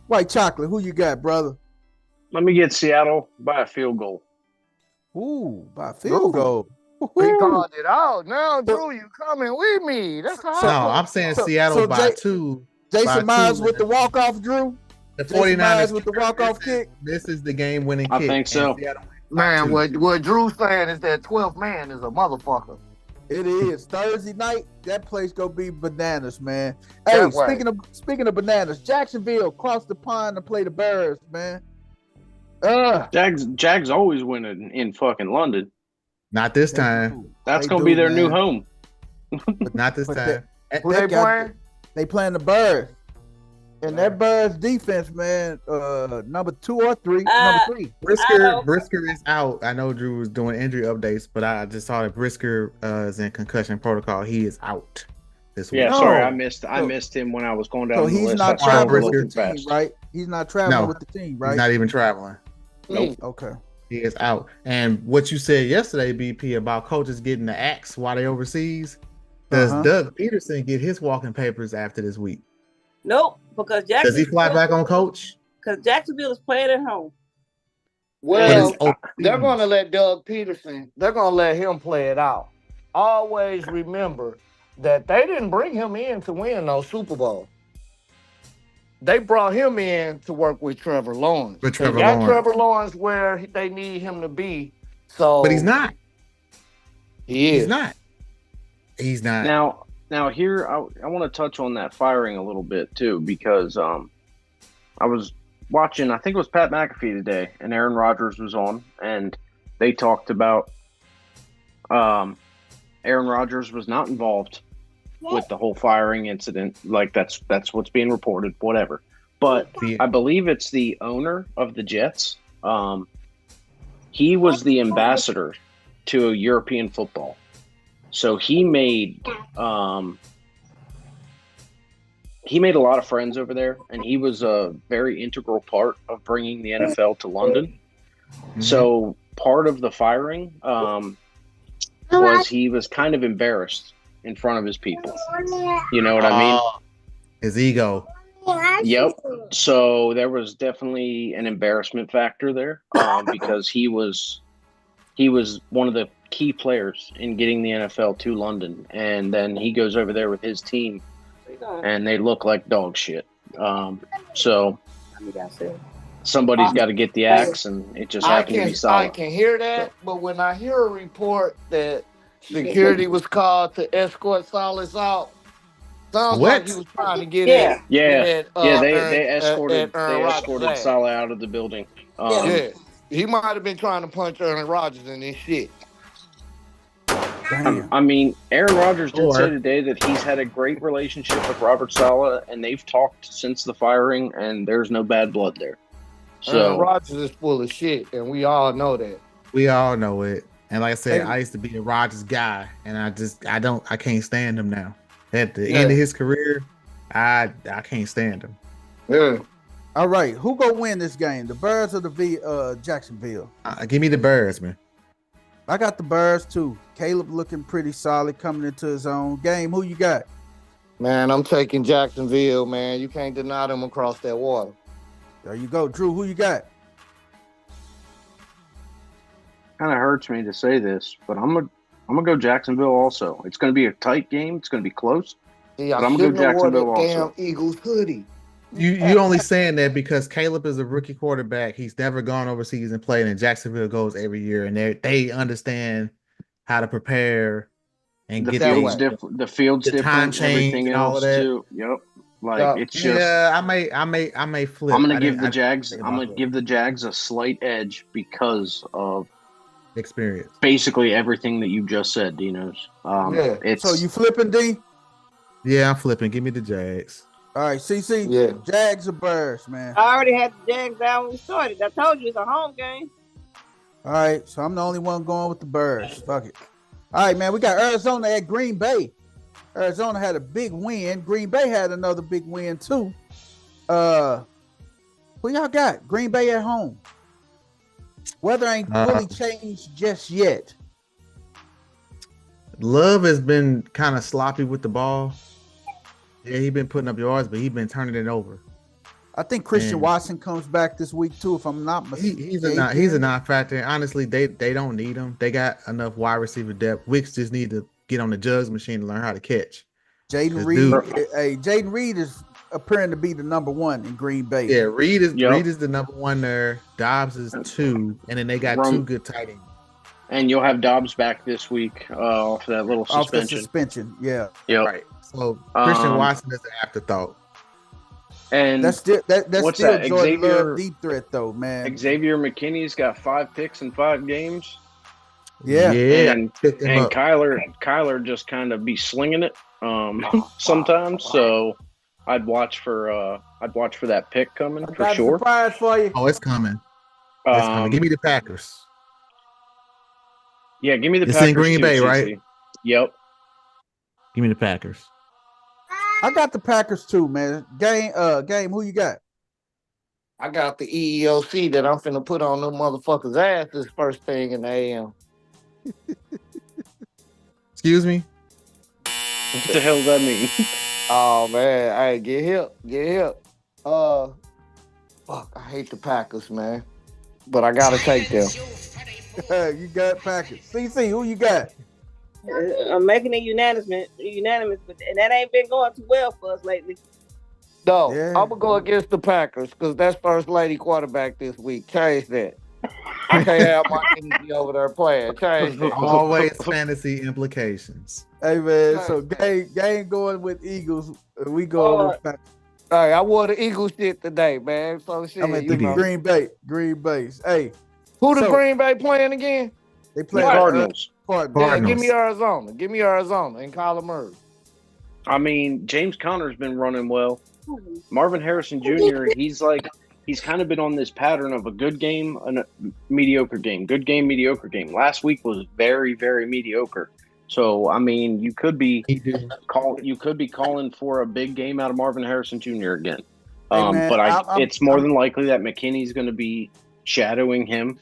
White chocolate. Who you got, brother? Let me get Seattle by a field goal. Ooh, by a field goal. We called it out. Now, Drew, you coming with me? That's how. No, I'm saying Seattle by two. Jason Myers with the walk-off, Drew. The 49ers with the walk-off kick. This is the game-winning kick. I think so. Man, what Drew's saying is that 12th man is a motherfucker. It is Thursday night. That place gonna be bananas, man. Hey, speaking of bananas, Jacksonville crossed the pond to play the Bears, man. Jags always win in fucking London. Not this time. That's gonna be their new home. But not this time. Who they playing? They playing the Bears. And that Bears defense, man, number 2 or 3, number 3. Brisker is out. I know Drew was doing injury updates, but I just saw that Brisker is in concussion protocol. He is out this week. Yeah, sorry, I missed him when I was going down. So he's not traveling with the team, right? He's not traveling with the team, right? He's not even traveling. Nope. Okay. He is out. And what you said yesterday, BP, about coaches getting the axe while they overseas, does Doug Peterson get his walking papers after this week? Nope, because does he fly back on coach? Because Jacksonville is playing at home. Well, they're going to let Doug Peterson, they're going to let him play it out. Always remember that they didn't bring him in to win no Super Bowl. They brought him in to work with Trevor Lawrence. Trevor Lawrence where they need him to be. So, but he's not. He is. He's not. Now here, I want to touch on that firing a little bit too, because I was watching, I think it was Pat McAfee today, and Aaron Rodgers was on, and they talked about Aaron Rodgers was not involved with the whole firing incident. Like that's what's being reported, whatever. But I believe it's the owner of the Jets. He was the ambassador to European football. So he made a lot of friends over there, and he was a very integral part of bringing the NFL to London. Mm-hmm. So part of the firing was he was kind of embarrassed in front of his people. You know what I mean? His ego. Yep. So there was definitely an embarrassment factor there because he was one of the key players in getting the NFL to London, and then he goes over there with his team and they look like dog shit. So somebody's got to get the axe, and it just happened to be solid. I can hear that, but when I hear a report that security was called to escort Salas out, sounds like he was trying to get in. They escorted Salah out of the building. He might have been trying to punch Aaron Rodgers in this shit. Damn. I mean, Aaron Rodgers did Or- say today that he's had a great relationship with Robert Saleh, and they've talked since the firing, and there's no bad blood there. Aaron So Rodgers is full of shit, and we all know that. We all know it. And like I said, Hey. I used to be a Rodgers guy, and I can't stand him now. At the Yeah. end of his career, I can't stand him. Yeah. All right, who gonna win this game? The Birds or the Jacksonville? Give me the Birds, man. I got the Birds too. Caleb looking pretty solid coming into his own game. Who you got? Man, I'm taking Jacksonville, man. You can't deny them across that water. There you go, Drew. Who you got? kind of hurts me to say this, but I'm gonna go Jacksonville also. It's gonna be a tight game. It's gonna be close. See, I But I'm gonna go shouldn't have wore that Jacksonville damn Eagles hoodie. You only saying that because Caleb is a rookie quarterback. He's never gone overseas and played, and Jacksonville goes every year, and they understand how to prepare and The get that field's way. different. The field's The time different. change Everything and all else of that. too. Yep. Like Yeah. it's just. Yeah, I may flip. I'm gonna I give didn't- the I didn't Jags. think I'm about gonna that. give the Jags a slight edge because of experience. basically everything that you just said, Dinos. Yeah. It's So you flipping, D? Yeah, I'm flipping. Give me the Jags. All right, CC. Yeah. Jags or Birds, man. I already had the Jags down when we started. I told you it's a home game. All right, so I'm the only one going with the Birds. Fuck it. All right, man. We got Arizona at Green Bay. Arizona had a big win. Green Bay had another big win too. Who y'all got? Green Bay at home. Weather ain't fully changed just yet. Love has been kind of sloppy with the ball. Yeah, he's been putting up yards, but he's been turning it over. I think Christian Man. Watson comes back this week too, if I'm not mistaken. He's a non-factor. Honestly, they don't need him. They got enough wide receiver depth. Wicks just need to get on the jugs machine and learn how to catch. Jaden This Reed. dude- Hey, Jaden Reed is appearing to be the number one in Green Bay. Yeah, Reed is Yep. the number one there. Dobbs is 2, and then they got Rum- 2 good tight ends. and you'll have Dobbs back this week off that little Off the suspension. suspension. Yeah. Yep. Right. So Christian Um, Watson is an afterthought. And That's still that's What's still that, Jordan Xavier- Love deep threat though, man. Xavier McKinney's got 5 picks in 5 games. Yeah. And picked him And up. Kyler just kind of be slinging it sometimes. So I'd watch for that pick coming I for got a sure. surprise for you. Oh, it's coming. It's coming. Give me the Packers. Yeah, give me the It's Packers in Green too, Bay, CC. right? Yep. Give me the Packers. I got the Packers too, man. Game, who you got? I got the EEOC that I'm finna put on them motherfuckers' asses first thing in the AM. Excuse me. What the hell does that mean? Oh man, hey, get hip. Fuck, I hate the Packers, man. But I gotta take them. You got Packers. CC, who you got? I'm making it unanimous, but that ain't been going too well for us lately. No, Yeah. I'm gonna go against the Packers because that's first lady quarterback this week. Change that. I can't have my energy over there playing. Change that. Always fantasy implications. Hey man, so game going with Eagles. We going with Packers. Hey, I wore the Eagles shit today, man. So shit, I'm at you the know. Green Bay. Hey, Who the so- Green Bay playing again? they The play Cardinals. Cardinals. Yeah, Cardinals. give me Arizona and Kyler Murray. I mean, James Conner's been running well. Marvin Harrison Jr., he's kind of been on this pattern of a good game and a mediocre game. Good game, mediocre game. Last week was very, very mediocre. So, I mean, you could be calling for a big game out of Marvin Harrison Jr. again. Hey, man, But I'm- it's more than likely that McKinney's going to be shadowing him.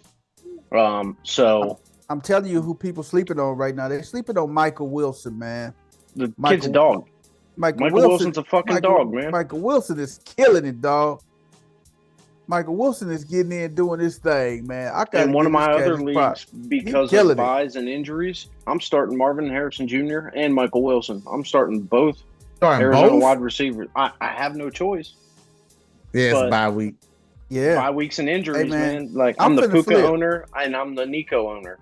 So I'm telling you who people sleeping on right now. They're sleeping on Michael Wilson, man. the Michael- kid's a dog. Michael Wilson's a fucking dog, man. Michael Wilson is killing it, dog. Michael Wilson is getting in doing his thing, man. I got In one of my other leagues, because killing of it. buys and injuries, I'm starting Marvin Harrison Jr. and Michael Wilson. I'm starting both Starting Arizona both? wide receivers. I have no choice. Yeah, it's but- a bye week. Yeah, 5 weeks and injuries, Hey, man, man. Like I'm I'm the finna Puka flip. owner and I'm the Nico owner.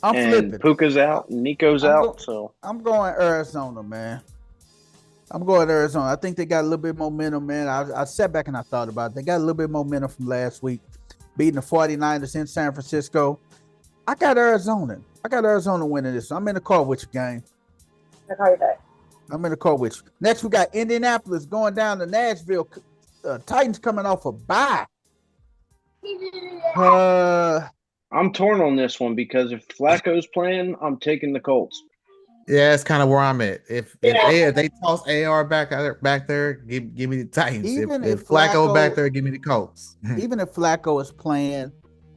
I'm and flipping. Puka's out, and Nico's I'm out. go- So I'm going Arizona, man. I'm going Arizona. I think they got a little bit of momentum, man. I sat back and I thought about it. They got a little bit of momentum from last week, beating the 49ers in San Francisco. I got Arizona. I got Arizona winning this. I'm in the car with you, gang. I'll call you back. I'm in the car with you. Next, we got Indianapolis going down to Nashville. Titans coming off a bye. I'm torn on this one because if Flacco's playing, I'm taking the Colts. Yeah, that's kind of where I'm at. If they toss AR back there, give me the Titans. Even If if Flacco Flacco- back there, give me the Colts. Even if Flacco is playing,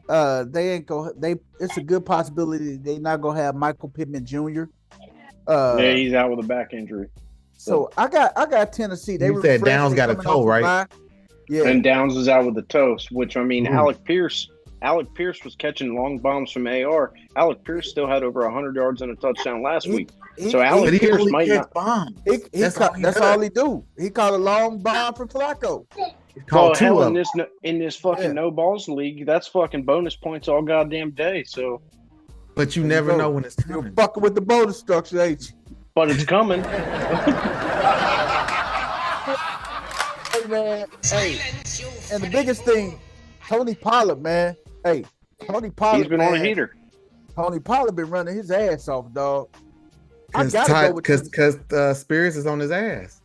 they ain't go. It's a good possibility they not gonna have Michael Pittman Jr. Yeah, he's out with a back injury. So I got Tennessee. They You said refreshed. Downs They got a coming toe, off right? bye. Yeah, And Downs is out with the toast, which I mean, Ooh. Alec Pierce was catching long bombs from AR. Alec Pierce still had over 100 yards and a touchdown last week. So Alec Pierce only might catch not. bombs. That's all he do. He caught a long bomb for Flacco. Well, Called two hell, of in this fucking Yeah. no balls league, that's fucking bonus points all goddamn day. So, but you There you never go. know when it's You're coming. fucking with the bonus structure, ain't you? but it's coming. Hey man, hey, and the biggest thing, Tony Pollard, man. Hey, Tony Pollard, He's been man. on a heater. Tony Pollard been running his ass off, dog. I gotta go with Because Spears is on his ass.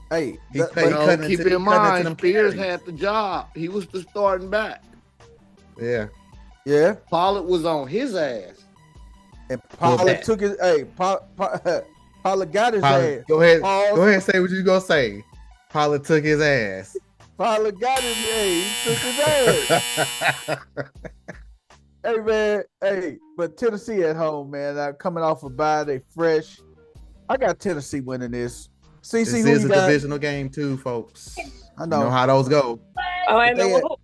Hey, He but- played- No, cutting keep into- in he cutting into mind, them Spears carries. had the job. He was the starting back. Yeah. yeah, Pollard was on his ass. and Pollard that- took his. Hey, Pollard got his Pollard, ass. go ahead. Pause. Go ahead and say what you gonna say. Pollard took his ass. Pollard got his ass. He took his ass. Hey man, hey, but Tennessee at home, man. Coming off a bye, they fresh. I got Tennessee winning this. This CC, who is you a got? divisional game too, folks. I You know. know how those go. Oh, I They- know.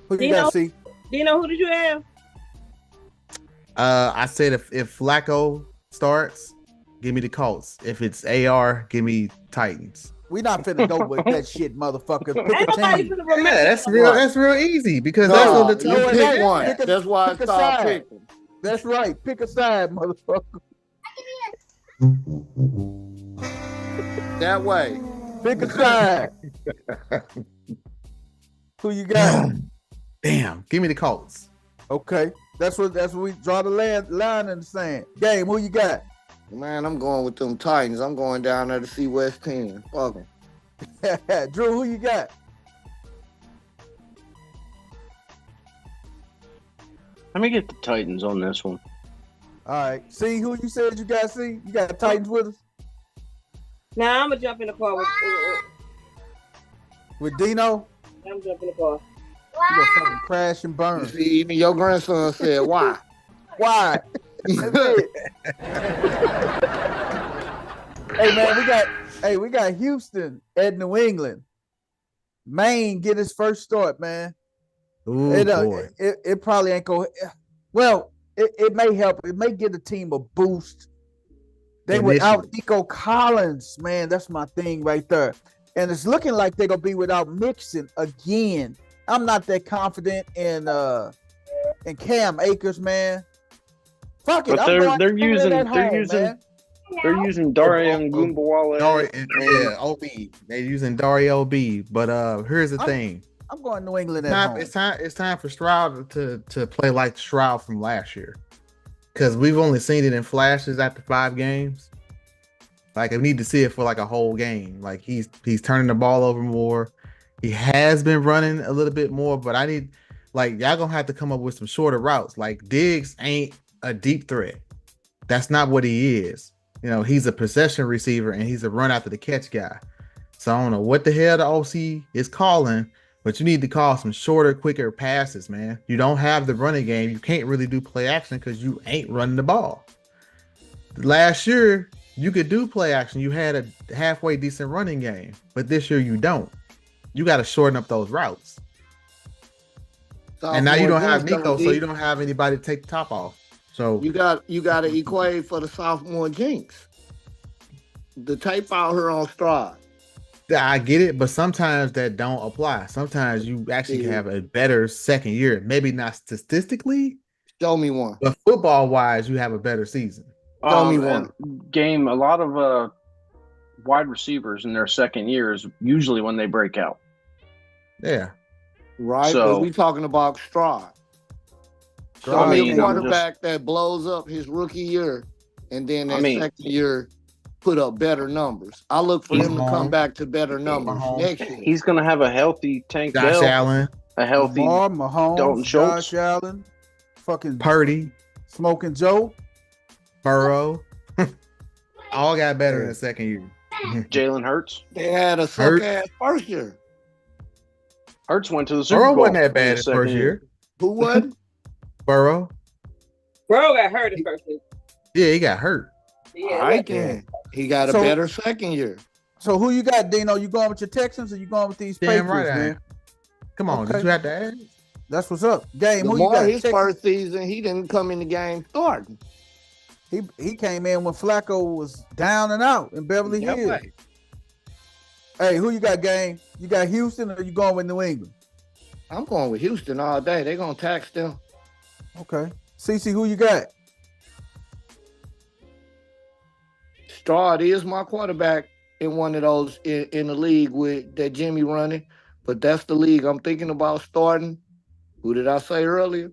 Who Do you you got? know- C. Do you know who did you have? I said if Flacco starts, give me the Colts. If it's AR, give me Titans. We not finna go with that shit, motherfucker. Pick Ain't a nobody team. finna remember. Yeah, that's real. That's real easy because No, that's what the you no, it pick ain't. one. Pick a- That's why pick I a started side. picking. That's right. Pick a side, motherfucker. That way. Pick a side. Who you got? Damn. Give me the Colts. Okay, that's what we draw the line in the sand. Game. Who you got? Man, I'm going with them Titans. I'm going down there to see West Penn. Fuck 'em. Drew. Who you got? Let me get the Titans on this one. All right. See who you said you got. See, you got Titans with us Nah, I'm gonna jump in the car with Dino. I'm jumping in the car. You gonna fucking crash and You burn. see, even your grandson said, why? Why? That's it. Hey man, we got Houston at New England. Maine get his first start, man. Ooh, boy. It probably ain't going. Well, it may help. It may give the team a boost. They without Initially. Nico Collins, man. That's my thing right there. And it's looking like they're gonna be without Mixon again. I'm not that confident in Cam Akers, man. Fuck it. But they're using Daria Ngumbawale. Yeah, OB. They're using Dario OB. But here's the thing. I'm going New England at home. It's time for Stroud to play like Stroud from last year. Because we've only seen it in flashes after 5 games. Like I need to see it for like a whole game. Like he's turning the ball over more. He has been running a little bit more, but I need y'all gonna have to come up with some shorter routes. Like Diggs ain't a deep threat. That's not what he is. You know, he's a possession receiver and he's a run after the catch guy. So I don't know what the hell the OC is calling, but you need to call some shorter, quicker passes, man. You don't have the running game. You can't really do play action because you ain't running the ball. Last year, you could do play action. You had a halfway decent running game, but this year you don't. You got to shorten up those routes. And now you don't have Nico, so you don't have anybody to take the top off. So You got to equate for the sophomore jinx. The tape out here on Stroud. I get it, but sometimes that don't apply. Sometimes you actually can have a better second year. Maybe not statistically, Show me one. but football wise, you have a better season. Show me one. Game. A lot of wide receivers in their second year is usually when they break out. Yeah. Right? So- But we talking about Stroud. Show me a mean, quarterback that blows up his rookie year, and then that second year put up better numbers. I look for him to come back to better numbers next year. He's going to have a healthy Tank Josh Dell, Allen, a healthy Lamar, Mahomes, Dalton Schultz. Josh Allen, fucking Purdy, Smoking Joe, Burrow, all got better in the second year. Jalen Hurts. They had a suck ass first year. Hurts went to the Super Burrow Bowl. wasn't that bad his first year. Who wasn't? Burrow. Bro got hurt his first year. Yeah, he got hurt. Yeah, I can. He got a better second year. So who you got, Dino? You going with your Texans or you going with these Damn Patriots, right, man? Come on, did you have to ask? That's what's up. Game. Who you Lamar, got? his first season, he didn't come in the game starting. He came in when Flacco was down and out in Beverly Hills. Right. Hey, who you got, Game? You got Houston or you going with New England? I'm going with Houston all day. They're going to tax them. Okay. CC, who you got? Stroud is my quarterback in one of those in the league with that Jimmy running, but that's the league I'm thinking about starting. Who did I say earlier?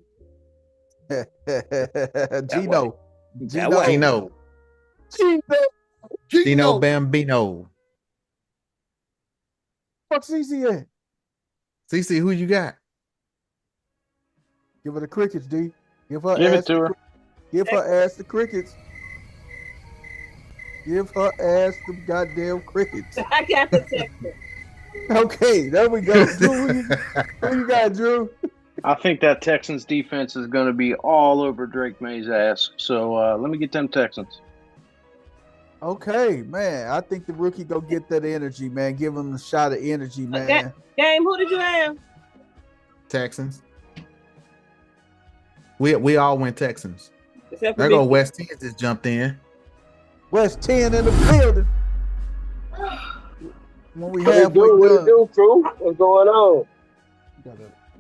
Gino. Gino Bambino. Fuck CC at? CC, who you got? Give her the crickets, D. Give it to her. Give her ass the crickets. Give her ass the goddamn crickets. I got the text. Okay, there we go. Drew, who you got, Drew? I think that Texans defense is going to be all over Drake May's ass. So let me get them Texans. Okay, man. I think the rookie go get that energy, man. Give him a shot of energy, man. Okay. Game, who did you have? Texans. We all went Texans. Except for There go West 10 just jumped in. West 10 in the building. When we What have it do, crew? What's going on?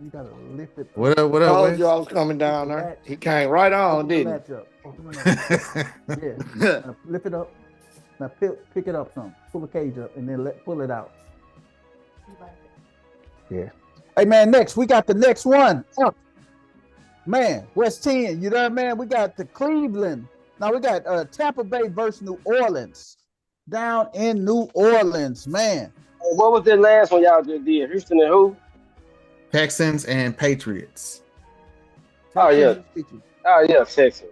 you gotta lift it. What up, I told Wes? you I was coming down there. He came right on, didn't he? Yeah. Now lift it up. Now pick it up some. Pull the cage up and then pull it out. Yeah. Hey man, next we got the next one. Man, West 10, you know what, man? We got the Cleveland. Now we got Tampa Bay versus New Orleans. Down in New Orleans, man. What was the last one y'all just did? Houston and who? Texans and Patriots. Oh yeah, Texans.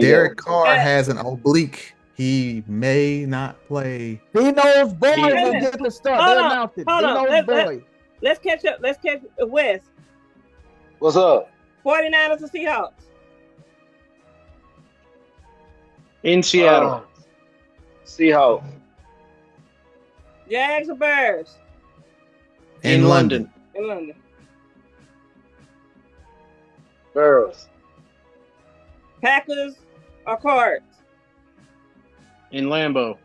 Derek Carr has an oblique. He may not play. Dino's boy will get the start. They announced it. Dino's boy. Let's catch up. Let's catch West. What's up? 49ers and Seahawks. In Seattle. Seahawks. Jags or Bears? In London. In London. Bears. Packers or Cards? In Lambeau.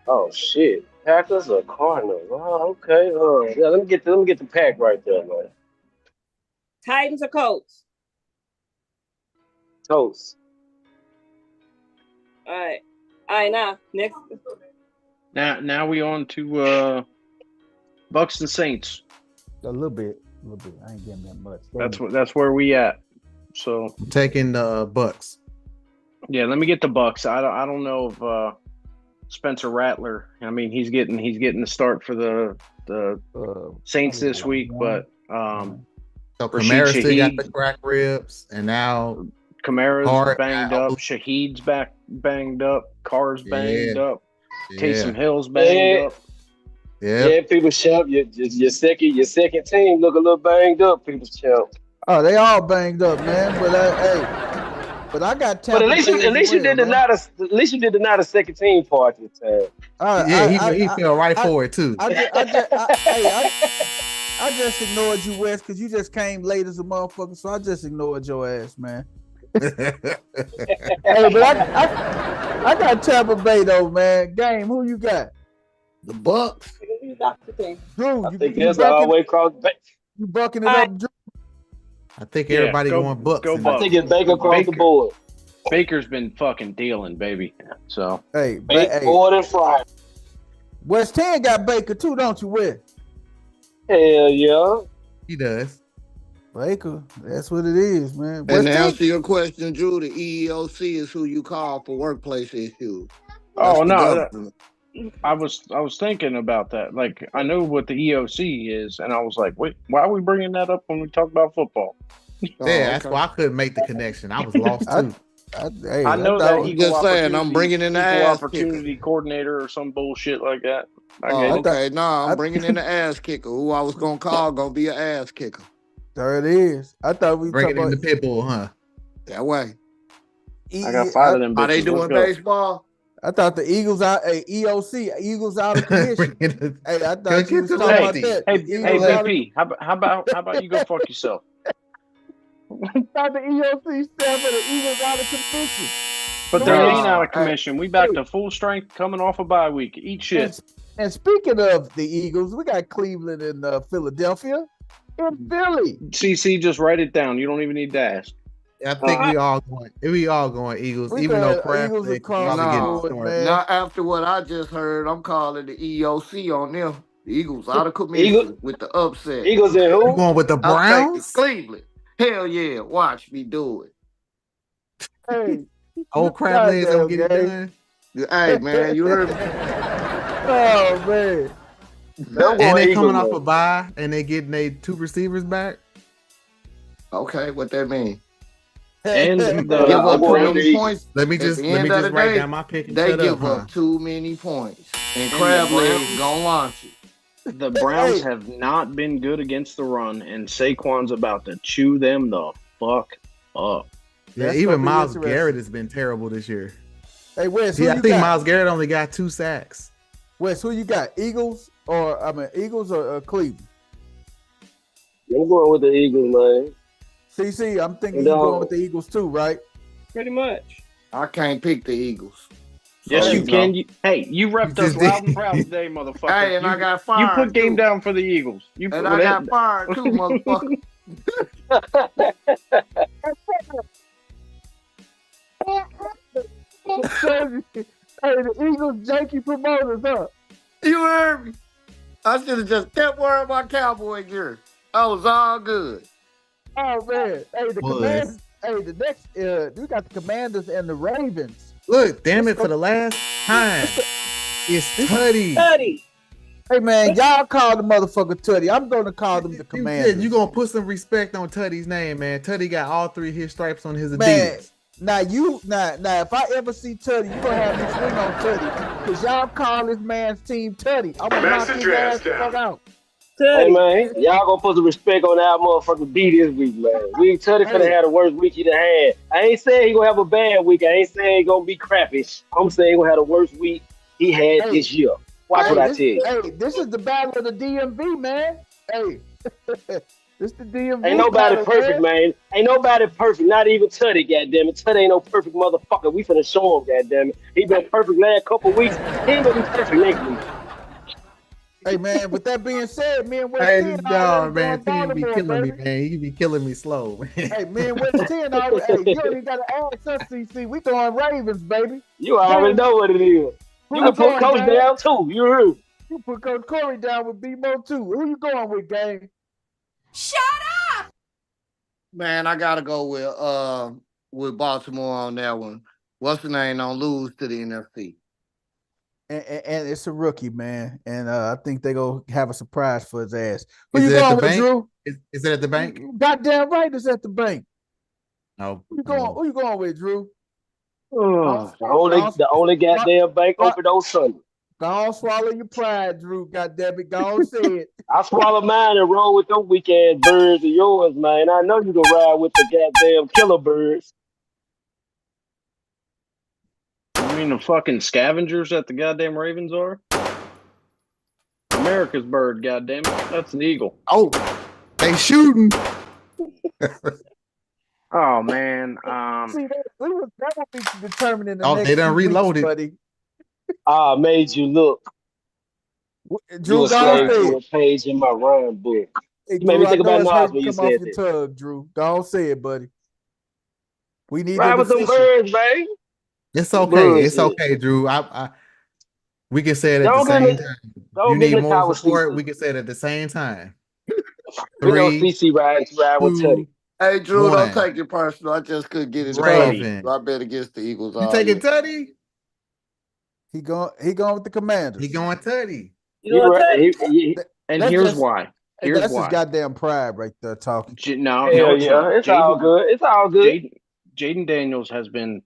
Oh shit. Packers or Cardinals? Oh, okay. Yeah, let me get the pack right there, man. Titans or Colts? Toast. All right. Now next. Now we on to Bucks and Saints. A little bit. I ain't getting that much. That's where we at. So I'm taking the Bucks. Yeah, let me get the Bucks. I don't know if Spencer Rattler. I mean, he's getting the start for the Saints this week, but so Kamara still got the crack ribs, and now Kamara's banged up. Shaheed's banged up. Carr's banged up. Taysom Hill's banged up. Yeah, People's Champ. Your second team look a little banged up. People's Champ. Oh, they all banged up, man. But I got Tampa. But at least you did not a second team part this time. He fell right for it too. I just ignored you, Wes, because you just came late as a motherfucker. So I just ignored your ass, man. Hey, but I got Tampa Bay though, man. Game, who you got? The Bucks. Drew, I think that's always cross. You bucking it up, Drew? I think everybody going Bucks. I think it's Baker across the board. Baker's been fucking dealing, baby. So more than Friday. West 10 got Baker too, don't you, Wes? Hell yeah. He does. Baker, that's what it is, man. And West to Tech. answer your question, Drew, the EEOC is who you call for workplace issues. That's Oh the no, government. I was thinking about that. Like I know what the EOC is, and I was like, wait, why are we bringing that up when we talk about football? Oh, Yeah, that's okay. why I couldn't make the connection. I was lost I, too. I I know that thought, I'm just saying, I'm bringing in the equal ass kicker. opportunity coordinator or some bullshit like that. I Oh, get I it. thought, okay. Nah, I, I'm bringing in the ass kicker. Who I was gonna call gonna be an ass kicker. there it is. I thought we Bring talking it in about the pit bull, huh? That way. I got EE. five of them Are they bitches. Let's doing go. baseball? I thought the Eagles out. Hey, EOC, Eagles out of Bring commission. it in- Hey, I Go thought you get was the talking Hey, about lefty. that. The hey, Eagles out of. BP. How about you go fuck yourself? I thought the EOC stand for the Eagles out of commission. But they ain't out No. of commission. We back to full strength, coming off a bye week. Eat shit. And speaking of the Eagles, we got Cleveland and Philadelphia. In Philly. CC, just write it down. You don't even need to ask. I think we all going Eagles, We even though got Kraft Eagles they across probably the getting No. board, started. man. Not after what I just heard. I'm calling the EOC on them. The Eagles out of Eagle, commission with the upset. Eagles and You who? going with the I take the Browns? Cleveland. Hell yeah. Watch me do it. Hey, Old crab legs gonna goddamn get it game. done. Hey man, you heard me. Oh man. I'm And going they Eagles, coming off man. a bye, and they getting their 2 receivers back. Okay, what that mean? And Give the up I'm too going with the many Browns Eagles. points. Let me At just the end of the write day, down my pick and they shut up, give huh? up too many points. And and the crab legs Browns gonna launch it. the Browns Hey, have not been good against the run, and Saquon's about to chew them the fuck up. Yeah, that's even gonna be Miles Garrett interesting. has been terrible this year. Hey, Wes, who Yeah, I you think got? Miles Garrett only got 2 sacks. Wes, who you got? Eagles or Cleveland? I'm going with the Eagles, man. CC, I'm thinking And you going with the Eagles too, right? Pretty much. I can't pick the Eagles. Yes, So, you Hey, can. You You repped us just loud and did. proud today, motherfucker. hey, and I got You put fired game too. down for the Eagles. You And put I that. got fired too, motherfucker. hey, the Eagles janky promoters, huh? You heard me. I should have just kept wearing my cowboy gear. I was all good. Oh man. Hey, the Was. Commanders. Hey, the next we got the Commanders and the Ravens. Look, damn it, for the last time. It's Tutty. Study. Hey man, y'all call the motherfucker Tutty. I'm gonna call them the You Commanders. said you gonna put some respect on Tutty's name, man. Tutty got all 3 of his stripes on his Man, Adidas. now if I ever see Tutty, you gonna have me swing on Tutty. Cause y'all call this man's team Tutty. I'm gonna knock his ass the fuck out. Hey Study. man, y'all gonna put some respect on our motherfucking B this week, man. We Teddy finna Hey. have the worst week he done had. I ain't saying he gonna have a bad week. I ain't saying he gonna be crappy. I'm saying he gonna have the worst week he had Hey. this year. Watch what I tell you. Hey, this is the battle of the DMV, man. Hey, this the DMV. Ain't nobody battle, perfect, man. Ain't nobody perfect. Not even Tuddy, goddammit. Tuddy ain't no perfect motherfucker. We finna show him, goddammit. He been perfect last couple weeks. He ain't gonna be perfect next week. Hey man, with that being said, me and West Hey, 10 no, already man, going Tim be Baltimore, killing me, baby. man. He be killing me slow, man. Hey, me and West 10 already. Hey, you don't even gotta ask us, CC. We going Ravens, baby. You already know what it is. Who You can put going, Coach man? down too. You heard? You put Coach Corey down with BMO too. Who you going with, gang? Man, I gotta go with Baltimore on that one. What's the name? Don't lose to the NFC. And it's a rookie, man. And I think they go have a surprise for his ass. Who Is you it at going the with, bank? Drew? Is it at the bank? Goddamn right, it's at the bank. No. Who you going with, Drew? The only goddamn bank open on Sunday. Go on, swallow your pride, Drew. Goddamn it, go on, say it. I swallow mine and roll with them weak ass birds of yours, man. I know you can ride with the goddamn killer birds. You mean the fucking scavengers that the goddamn Ravens are? America's bird, goddamn it. That's an eagle. Oh, they shooting. Oh man. See, that will be determined in the Oh, next they done few weeks, reloaded. buddy. I made you look. You Drew, a go on, slave say to it. a page in my rhyme book. Hey, You made Drew, me I think know about it's Nas hurt when to you come off said your that. tug, Drew. Go on, say it, buddy. We need Ride that with them official. birds, man. It's okay. It's Bullshit. okay, Drew. We can say it at the Don't get in same the, time. You don't get in need the more car with support. CC. We can say it at the same time. We know 3, CC ride with 2, Teddy. Hey, Drew, don't 1. take it personal. I just couldn't get it to focus. Raven. I bet against the Eagles You all taking year. Teddy? He going with the Commanders. He going Teddy. You know what, Teddy? And That's here's just why. Here's that's his why. goddamn pride right there talking. No, Hell it's yeah, not. it's all good. It's all good. Jaden Daniels has been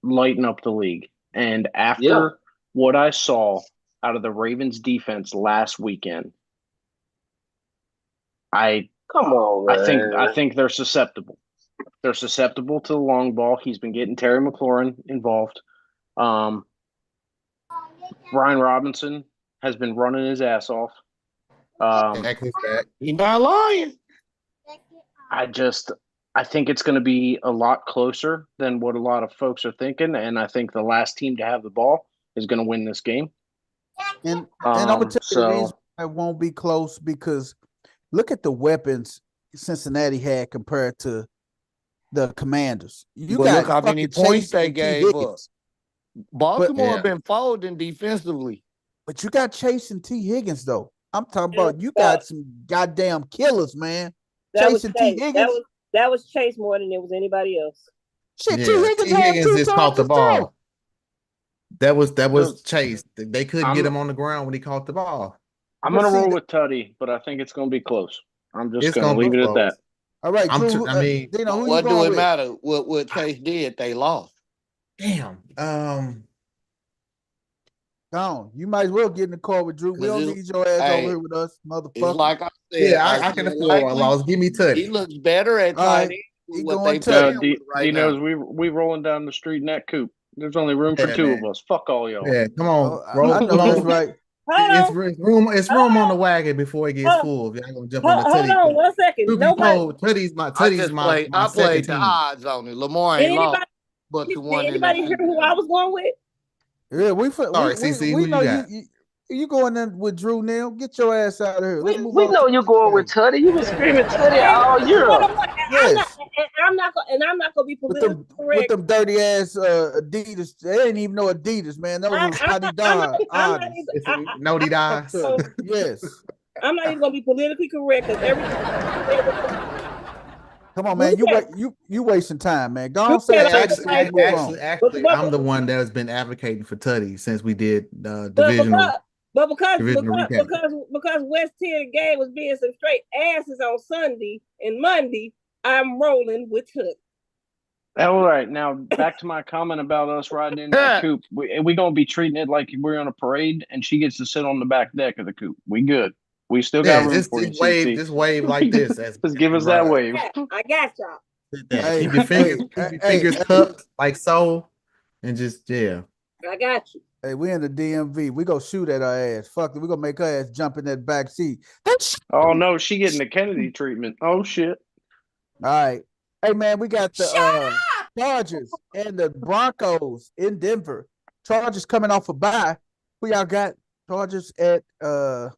lighting up the league. And after Yeah. what I saw out of the Ravens defense last weekend, Come on, man. I think they're susceptible. They're susceptible to the long ball. He's been getting Terry McLaurin involved. Brian Robinson has been running his ass off. He's not lying. I think it's going to be a lot closer than what a lot of folks are thinking, and I think the last team to have the ball is going to win this game. And I'm gonna tell you the reason why it won't be close, because look at the weapons Cincinnati had compared to the Commanders. You got look how many points they gave up. Baltimore been folding defensively. But you got Chase and T. Higgins, though. I'm talking about you got some goddamn killers, man. Chase and T. Higgins. That was Chase more than it was anybody else. Shit, T. Higgins just caught the ball. That was Chase. They couldn't get him on the ground when he caught the ball. I'm going to roll with Tutty, but I think it's going to be close. I'm just going to leave it at that. All right, Drew, Dino, what do it matter? What Chase did, they lost. Damn. Gone. You might as well get in the car with Drew. We don't need your ass over here with us, motherfucker. It's like I said. I can afford a loss. Give me Tutty. He looks better at tight end. He going Tutty. He knows we rolling down the street in that coupe. There's only room for two of us. Fuck all y'all. Yeah, come on. I know that's right. It's room on the wagon before it gets full. If y'all gonna jump on the Tutty. Hold on 1 second. Tutty's my I played the odds on it. Lamar ain't lost, but the one. Anybody hear who I was going with? Yeah, CC, we who know you got? you going in with Drew now. Get your ass out of here. We know you're going with Tutty. You been screaming Tutty all year. Yes. I'm not gonna be politically correct. With them dirty ass Adidas. They ain't even know Adidas, man. That was Adidas. No Adidas. Yes. I'm not even gonna be politically correct because everything. Come on, man. You wasting time, man. Go on, say actually, I'm the one that has been advocating for Tutty since we did divisional. But because West 10 game was being some straight asses on Sunday and Monday, I'm rolling with Tutty. All right, now back to my comment about us riding in that coupe. We gonna be treating it like we're on a parade, and she gets to sit on the back deck of the coupe. We good. We still got room for you. Just wave like this. Just give us that wave. I got y'all. Hey, keep your fingers cupped like so, and just I got you. Hey, we in the DMV. We go shoot at her ass. Fuck it. We gonna make her ass jump in that back seat. Oh no, she getting the Kennedy treatment. Oh shit. All right. Hey man, we got the Chargers and the Broncos in Denver. Chargers coming off a bye. Who y'all got? Chargers at the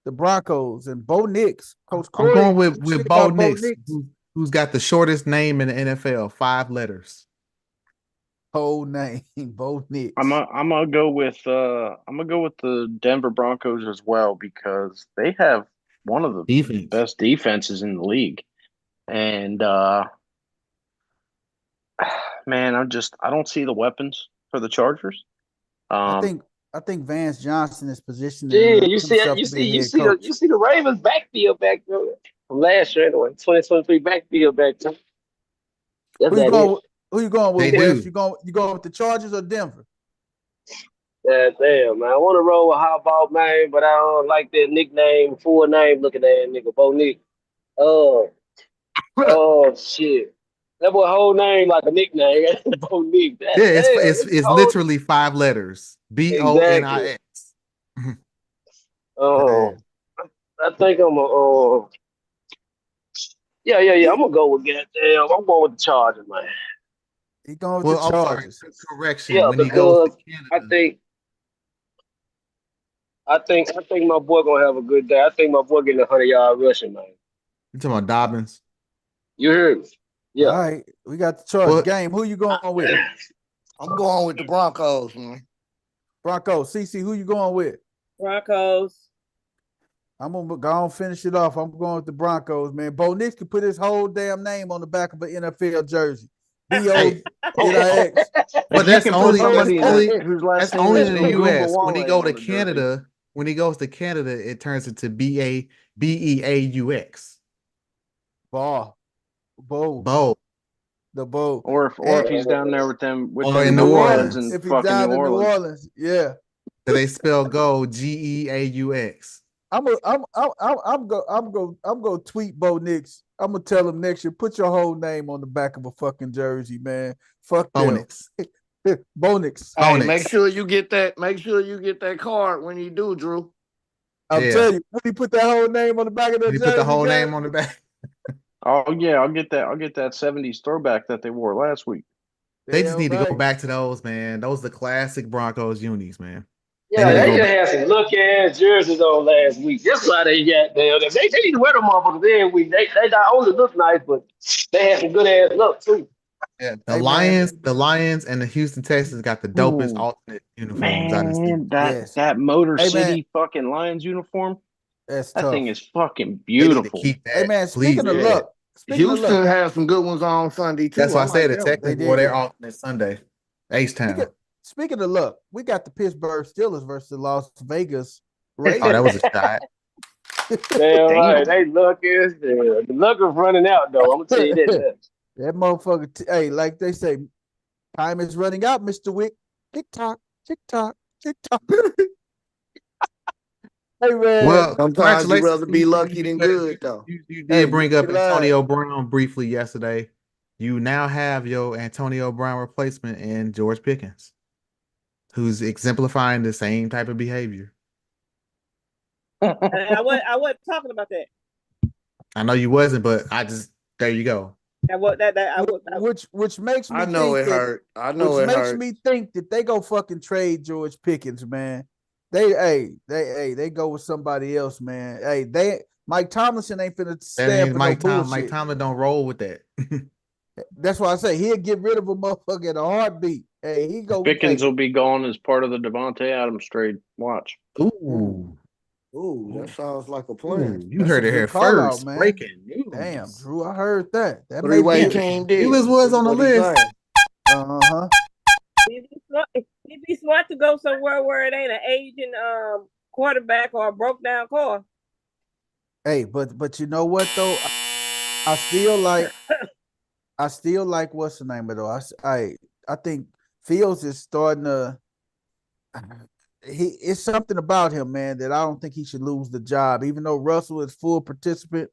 Broncos and Bo Nix. Coach Corey. I'm going with Bo Nix, who's got the shortest name in the NFL, 5 letters. Whole name, Bo Nix. I'm gonna go with the Denver Broncos as well because they have one of the best defenses in the league, and man, I don't see the weapons for the Chargers. I think Vance Johnson is positioned. Yeah, you see the Ravens backfield back there from last year anyway. 2023 backfield back there. Who you going with? Wes? You going with the Chargers or Denver? Yeah, damn, man. I want to roll with Harbaugh, man, but I don't like that nickname, full name looking at nigga, Bo Nick. Oh, shit. That boy whole name like a nickname. Bo Nick. It's literally 5 letters. BONIX. Oh, I think I'm yeah. I'm gonna go with goddamn. I'm going with the Chargers, man. He going with the Chargers. Correction. Yeah, when he goes to Canada. I think my boy gonna have a good day. I think my boy getting 100-yard rushing, man. You talking about Dobbins? You heard me? Yeah. All right, we got the Chargers game. Who you going with? I'm going with the Broncos, man. Broncos. CC, who you going with? Broncos. I'm gonna go and finish it off. I'm going with the Broncos, man. Bo Nix could put his whole damn name on the back of an NFL jersey. Hey, B-O-N-I-X. but If you can put somebody whose last that's name only is in the U.S. When he Ogumawale go on to the jersey, Canada, when he goes to Canada, it turns into Beaux. Ball. Bo. Bo. The Bo. or if he's down there with them Or in In New New knuckleheads Orleans. Orleans. in If he's fucking New down in New Orleans. Orleans, yeah. They spell go Geaux. I'm gonna tweet Bo Nix. I'm gonna tell him next year, put your whole name on the back of a fucking jersey, man. Fuck them. Bonix. Bo Nix. Hey, make Bonix. sure you get that. Make sure you get that card when you do, Drew. I'm telling you, when he put that whole name on the back of the He jersey, put the whole guys, name on the back. Oh yeah, I'll get that. I'll get that '70s throwback that they wore last week. They just damn need to go right. back to those, man. Those are the classic Broncos unis, man. They Yeah, need to they go just back. had some lucky ass jerseys on last week. That's why they got there. They need to wear them motherfuckers every week. They not only look nice, but they had some good ass look too. Yeah, Hey man, The Lions and the Houston Texans got the dopest Ooh, alternate uniforms I done seen. man, that yes. that Motor Hey man, City fucking Lions uniform, that's that thing tough. is fucking They need to beautiful. keep Hey that. man, Please keep that. speaking of luck, Houston has some good ones on Sunday That's too. why I I said like the that one. they Texans wore their did. alternate Sunday. H Speaking Town. speaking of luck, we got the Pittsburgh Steelers versus the Las Vegas Oh, that Raiders. was a shot. Damn right, Damn. they lucky as hell. The luck is running out though. I'm gonna tell you that. That motherfucker, hey, like they say, time is running out, Mr. Wick. Tick tock, tick tock, tick tock. Hey man, Well, Sometimes you'd congratulations rather to be you, Kenny, lucky than because good though. you did hey, you bring up ain't lying. Antonio Brown briefly yesterday. You now have your Antonio Brown replacement in George Pickens, who's exemplifying the same type of behavior. I wasn't talking about that. I know you wasn't, but there you go. Which makes me I know think it that hurt. I which know it makes hurt. me think that they go fucking trade George Pickens, man. They go with somebody else, man. Hey, Mike Tomlinson ain't finna That stand means for no Mike bullshit. Tomlin don't roll with that. That's why I say he'll get rid of a motherfucker in a heartbeat. Hey, he go. Pickens Hey, will be gone as part of the Devontae Adams trade. Watch. Ooh, Ooh, that ooh, sounds like a plan. ooh, you that's a heard it good here call out, first. man. Breaking Damn, news. Drew, I heard that. That may be Three-way it. team Steelers deal. was on the What he list. saying? Uh-huh. He'd be smart to go somewhere where it ain't an aging quarterback or a broke down car. Hey, but you know what though? I still like what's the name of it though? I think Fields is starting to it's something about him, man, that I don't think he should lose the job, even though Russell is full participant.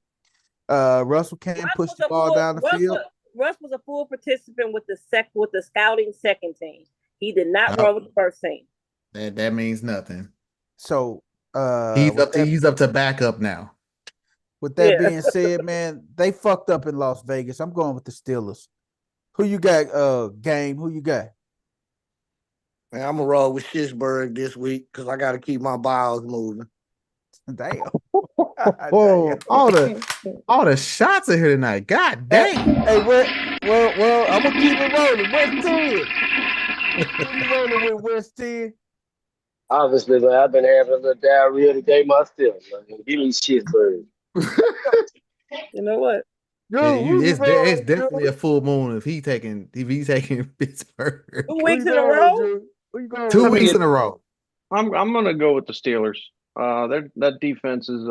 Russell can push the ball down the field. Russ was a full participant with the scouting second team. He did not Oh, run with the first team. that means nothing. So He's up to backup now. with that being said, man, they fucked up in Las Vegas. I'm going with the Steelers. Who you got, game? Who you got? Man, I'm gonna roll with Shitsburg this week because I got to keep my bowels moving. Damn. Oh, all the shots are here tonight. God dang. Hey, well, I'm gonna keep it rolling. West 10. Who you rolling with, West 10? Obviously, man, I've been having a little diarrhea today myself. Man. Give me shit first. You know what? Drew, who you rolling It's with, Drew? definitely a full moon if he's taking Pittsburgh. 2 Who weeks you in a going with, row. Drew? Who you going 2 with, weeks Drew? in a row. I'm gonna go with the Steelers. That defense is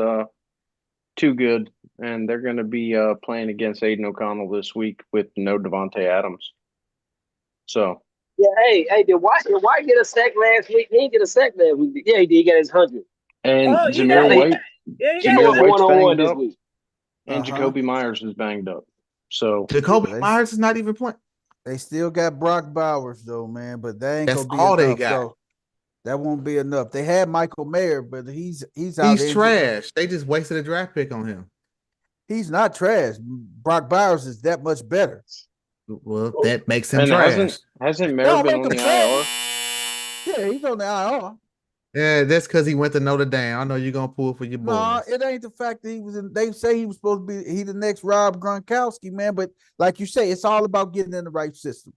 too good, and they're gonna be playing against Aiden O'Connell this week with no Devontae Adams. So Yeah, did White get a sack last week? He didn't get a sack last week. Yeah, he did. He got his 100. and Oh, you Zamir got it. White, Yeah, you He got Zamir went for it. White's one-on-one banged this up, week. and Uh-huh. Jacoby Myers is banged up. So Jacoby They Myers is not even playing. they still got Brock Bowers though, man, but that ain't That's gonna be all they enough got. though. That won't be enough. They had Michael Mayer, but he's out He's injured. trash. They just wasted a draft pick on him. He's not trash. Brock Bowers is that much better. Well, that makes him and trash. hasn't Mayer Don't been make on him the trash. IR? Yeah, he's on the IR. Yeah, that's because he went to Notre Dame. I know you're gonna pull for your No, boys. it ain't the fact that he was in. They say he was supposed to be he the next Rob Gronkowski, man. But like you say, it's all about getting in the right system.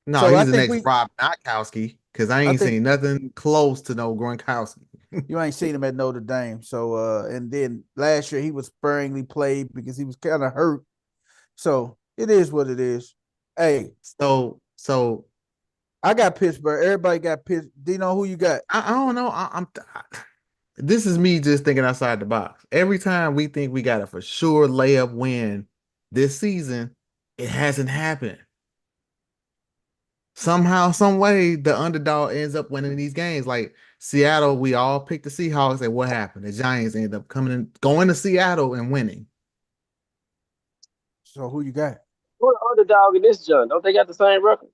No, So I he's the think next Rob Gronkowski because I I ain't think seen nothing close to no Gronkowski. You ain't seen him at Notre Dame. So and then last year he was sparingly played because he was kind of hurt. So it is what it is. Hey, So I got Pittsburgh. Everybody got Pittsburgh. Do you know who you got? I don't know. This is me just thinking outside the box. Every time we think we got a for sure layup win this season, it hasn't happened. Somehow, some way, the underdog ends up winning these games. Like Seattle, we all picked the Seahawks, and what happened? The Giants end up going to Seattle and winning. So who you got? Who the underdog in this joint? Don't they got the same record?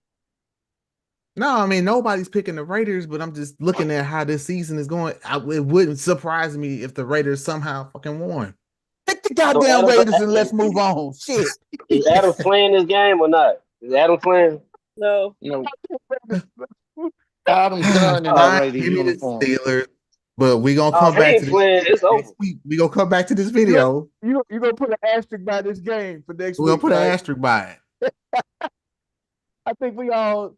No, I mean nobody's picking the Raiders, but I'm just looking at how this season is going. It wouldn't surprise me if the Raiders somehow fucking won. Pick the So goddamn Raiders and let's move on. Shit. Is Adams playing this game or not? Is Adams playing? No. No, Adam's done in that Fine, Raiders give me the uniform. Steelers, but we gonna Oh, come if he back ain't to this playing, it's over. next week. We gonna come back to this video. You gonna put an asterisk by this game for next We're gonna week, put an right? asterisk by it. I think we all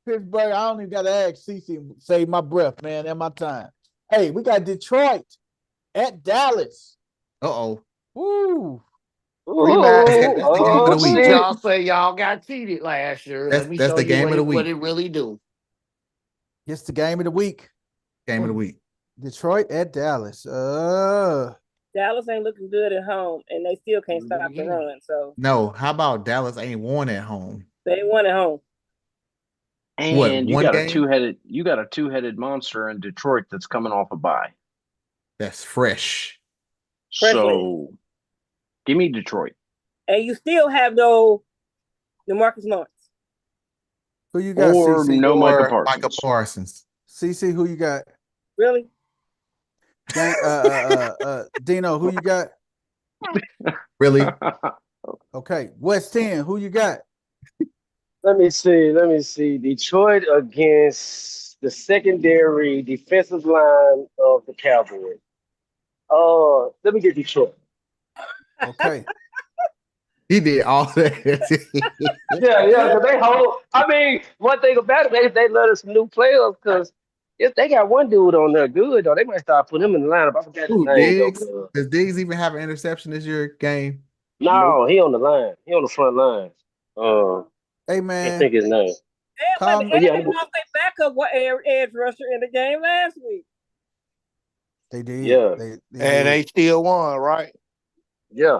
Pittsburgh. I don't even gotta ask CC. Save my breath, man, and my time. Hey, we got Detroit at Dallas. Uh-oh. Woo. Relax. That's the game of the week. Shit. Y'all say y'all got cheated last year. Let me That's show the you game what of the what week. it really do. It's the game of the week. Game of the week. Detroit at Dallas. Dallas ain't looking good at home, and they still can't stop the run. So No, how about Dallas ain't won at home? they ain't won at home. What, and you one got game? a two-headed monster in Detroit that's coming off a bye. That's fresh. So, give me Detroit. And you still have no DeMarcus Lawrence. Who you got, Or CC? no Micah Or Parsons. Micah Parsons. CC, who you got? Really? Dino, who you got? Really? Okay. West 10, who you got? Let me see. Detroit against the secondary defensive line of the Cowboys. Let me get Detroit. Okay. He did all that. Yeah, because they hold. I mean, one thing about it, they let us some new players because if they got one dude on there good, though, they might start putting him in the lineup. I forgot his Who, name, Diggs? though. Does Diggs even have an interception this year game? No, he on the line. He on the front line. Hey, Can't man. think his name. Calm- They yeah, lost their backup edge rusher in the game last week. They did. Yeah. They And did. they still won, right? Yeah.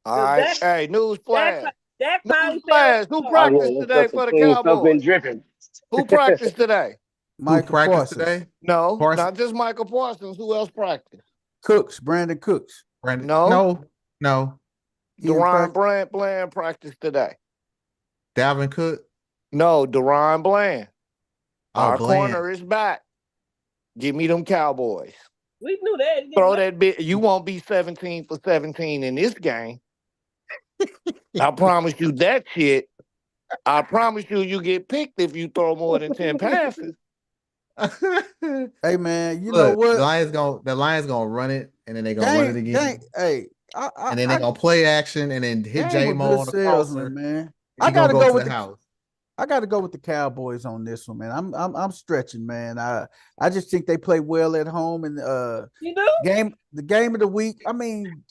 All right. Hey, news flash. Dak probably News flash. Who Oh, practiced yeah, today for the clean stuff been Cowboys? dripping. Who practiced today? Who Michael practiced Parsons. today? No, Parsons? not just Michael Parsons. Who else practiced? Cooks, Brandon Cooks. Brandon? No. No. He didn't Deron practice? Bland practiced today. Dalvin Cook? No, Deron Bland. Oh, Our Bland. corner is back. Give me them Cowboys. We knew that. Throw that bit. You won't be 17 for 17 in this game. I promise you that shit. I promise you get picked if you throw more than 10 passes. Hey, man, you Look, know what? the Lions gonna run it, and then they gonna run it again. Hey, and then they gonna play action and then hit Game a J-Mo good on the salesman, crosser. man. I gotta go with the house. I got to go with the Cowboys on this one, man. I'm stretching, man. I just think they play well at home and You do? the game of the week. I mean,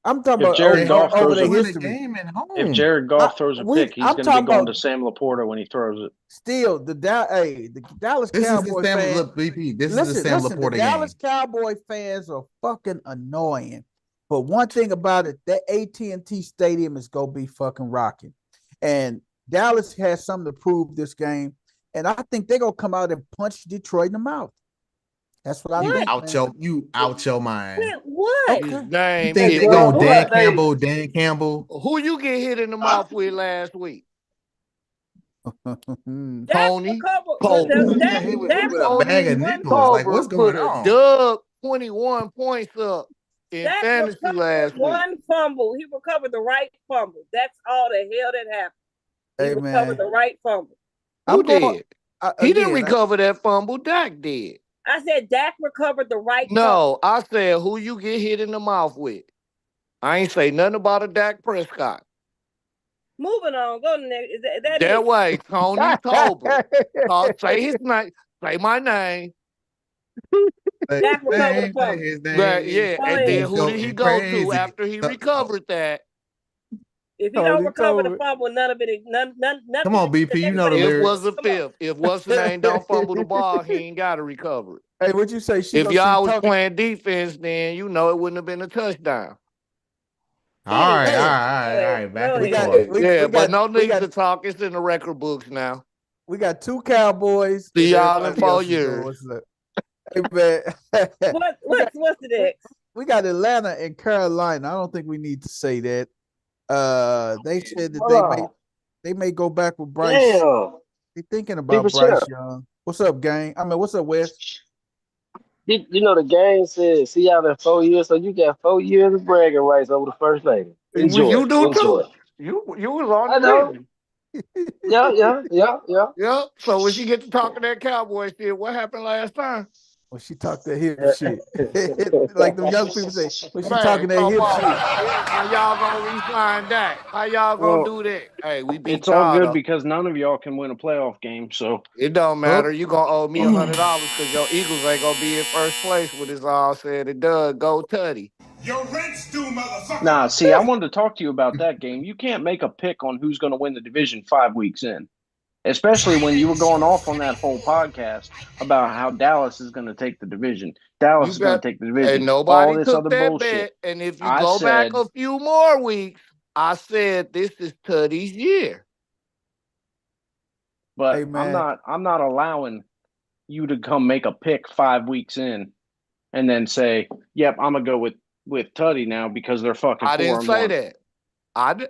I'm talking If about Jared Goff over throws the a history. Game at home. If Jared Goff throws a pick, he's I'm going to be talking going about- to Sam Laporta when he throws it. Still, the Dallas This is Cowboy the Sam. fans. Look, BP. This is Listen, the Sam the Laporta Dallas game. Cowboy fans are fucking annoying. But one thing about it, that AT&T Stadium is gonna be fucking rocking, and Dallas has something to prove this game, and I think they're gonna come out and punch Detroit in the mouth. That's what I think. You out your mind. What? His You name think is they gonna What? Dan Campbell? Who you get hit in the mouth with last week? Tony With a bag of nickels. Like, what's going on? Dub 21 points up in fantasy last week. One fumble. He recovered the right fumble. That's all the hell that happened. He Hey, recovered man. the right fumble. Who did? He didn't recover that fumble. Dak did. I said Dak recovered the right fumble. No, I said who you get hit in the mouth with. I ain't say nothing about a Dak Prescott. Moving on. Go to the next. That That way, Tony Tolbert. Say his name. Say my name. Dak recovered the Name, say fumble. his That name. yeah, Go and then ahead. He's who did he going go to crazy. after he recovered that? If he Told don't him, recover told the him. fumble, nothing Come on, that BP. they You can know the say It is lyrics. was a come on. fifth. If what's the name don't fumble the ball, he ain't got to recover it. Hey, what'd you say? She If go see y'all was Tony. playing defense, then you know it wouldn't have been a touchdown. All right, all Anyway, right, all right. Back in go the We got ahead. car. Yeah, we but got no we need got to talk. It's in the record books now. we got 2 Cowboys See and y'all in everybody 4 else is doing years. what's up. Hey man, we got What's the next? we got Atlanta and Carolina. I don't think we need to say that. They said that Hold they may go back with on. Bryce. Damn. They thinking People about shut Bryce up. Young. What's up, gang? I mean, what's up, Wes? You know the game said, see y'all in 4 years, so you got 4 years of bragging rights over the first lady. Enjoy You it. do Enjoy too. it. You was on I it know. with me. Yeah. Yeah. So when she get to talking that cowboy shit, what happened last time? When she talked that hip shit, like the young people say, when she Man, talking that come hip on. shit. How y'all gonna re-sign that? How y'all gonna Well, do that? Hey, we beat it's all y'all good though. because none of y'all can win a playoff game. So It don't matter. Oh, You gonna owe me $100 because your Eagles ain't gonna be in first place when it's all said and done. Go Tutty. Your rent's due, motherfucker. nah, see, I wanted to talk to you about that game. You can't make a pick on who's going to win the division 5 weeks in, especially when you were going off on that whole podcast about how Dallas is going to take the division. Dallas You is going bet. to take the And division. All nobody this took other that bullshit. bet. And if you I go back said, a few more weeks, I said this is Tutty's year. but hey man, I'm not allowing you to come make a pick 5 weeks in and then say, "Yep, I'm gonna go with Tutty now because they're fucking I four didn't and say one." that.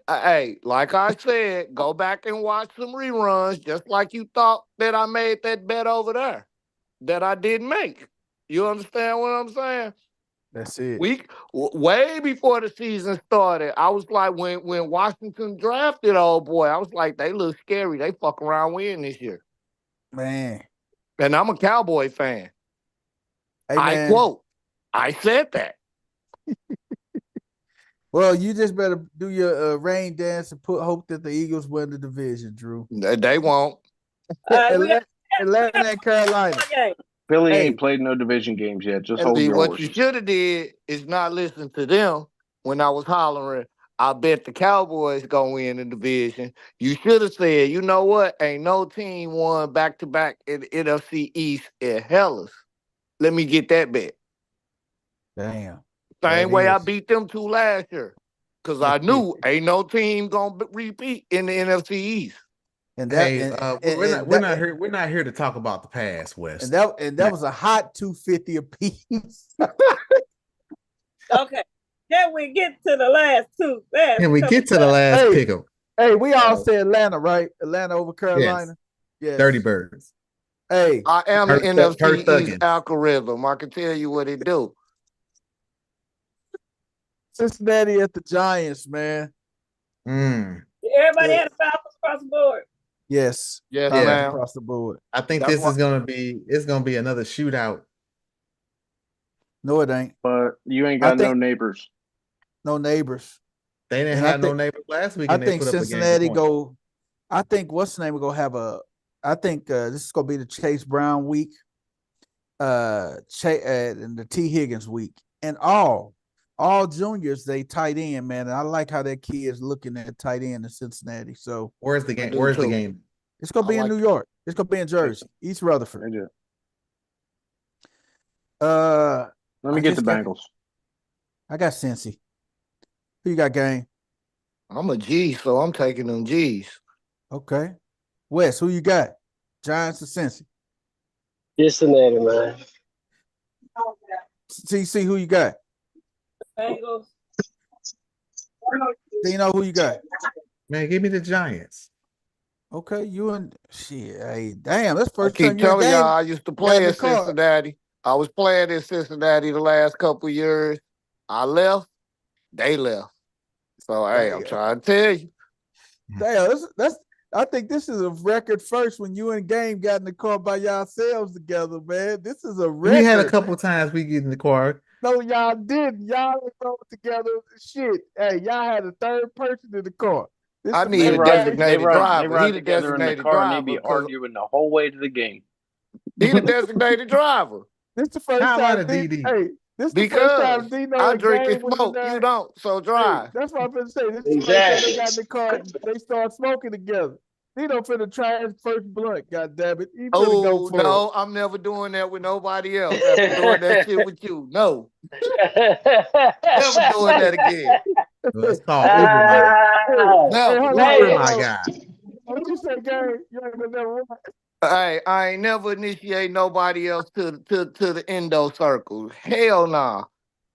Hey, like I said, go back and watch some reruns, just like you thought that I made that bet over there that I didn't make. You understand what I'm saying? that's it. Way before the season started, I was like, when Washington drafted old boy, I was like, they look scary. They fuck around win this year. Man, And I'm a Cowboy fan. hey I man. quote, I said that. Well, you just better do your rain dance and put hope that the Eagles win the division, Drew. They won't. All right, Atlanta, we got and Carolina. one game. Philly Hey, ain't played no division games yet. Just and- hold See, your what you horses. should have did is not listen to them when I was hollering. I bet the Cowboys gonna win the division. You should have said, you know what? Ain't no team won back to back in the NFC East at Hellas. Let me get that bet. damn, Same that way I is. beat them two last year. Cause I knew ain't no team gonna repeat in the NFC East. and that Hey, we're not here to talk about the past, West. and that was a hot 250 apiece. Okay. Can we get to the last two? Can we get to the last Hey, pick 'em? hey, we all say Atlanta, right? Atlanta over Yes. Carolina. Yes. Dirty Birds. Hey, I am the Kurt NFC East Thuggin. algorithm. I can tell you what it do. Cincinnati at the Giants, man. Everybody had a Falcons across the board. Yes. Yes, Falcons ma'am. across the board. I think That's this is gonna be another shootout. No, it ain't. But you ain't I got no think neighbors. no neighbors. They didn't And I have no think neighbors last week, I and they think put up a game of Cincinnati points. go. I think what's the name will go have a. I think this is gonna be the Chase Brown week. And the T Higgins week, and all juniors they tight end, man. And I like how that kid is looking at tight end in Cincinnati. So Where's the I game? do Where's the too. game? it's gonna be in New York. It's gonna be in Jersey, East They Rutherford. do. Uh, Let me I get the just got Bengals. I got Cincy. Who you got, gang? I'm a G, so I'm taking them G's. Okay, Wes. Who you got? Giants or Cincy? Cincinnati, man. CC. Who you got? Bengals. Dino. Who you got? Man, give me the Giants. Okay, you and shit. Hey, damn, that's the I first keep time you and telling y'all Game I used to got play in the in car. Cincinnati. I was playing in Cincinnati the last couple of years. I left, they left. So hey, I'm Damn. trying to tell you. Damn, that's I think this is a record first when you and Game got in the car by yourselves together, man. This is a record. We had a couple times we get in the car. No, y'all didn't. Y'all rode together. Shit. Hey, y'all had a third person in the car. This I the need a first time. They designated driver. He ride the together in the designated car and they driver be because arguing the whole way to the game. he the designated driver. This the first How time about a D. DD? Hey, this the first Because time Dino I and drink Game and was in smoke. You there. don't. So Hey, drive. that's what I'm finna say. This is the first time they got in the car. They start smoking together. Dino finna try his first blunt. God damn it, he finna go Oh for it. no, I'm never doing that with nobody else after doing that shit with you. No, never doing that again. Well, it's called Uber, my guy. Hey, Never. hold Uber, on, my hold on. guy. What you say, Game? You ain't gonna never run. I ain't never initiate nobody else to the endo circle. Hell nah.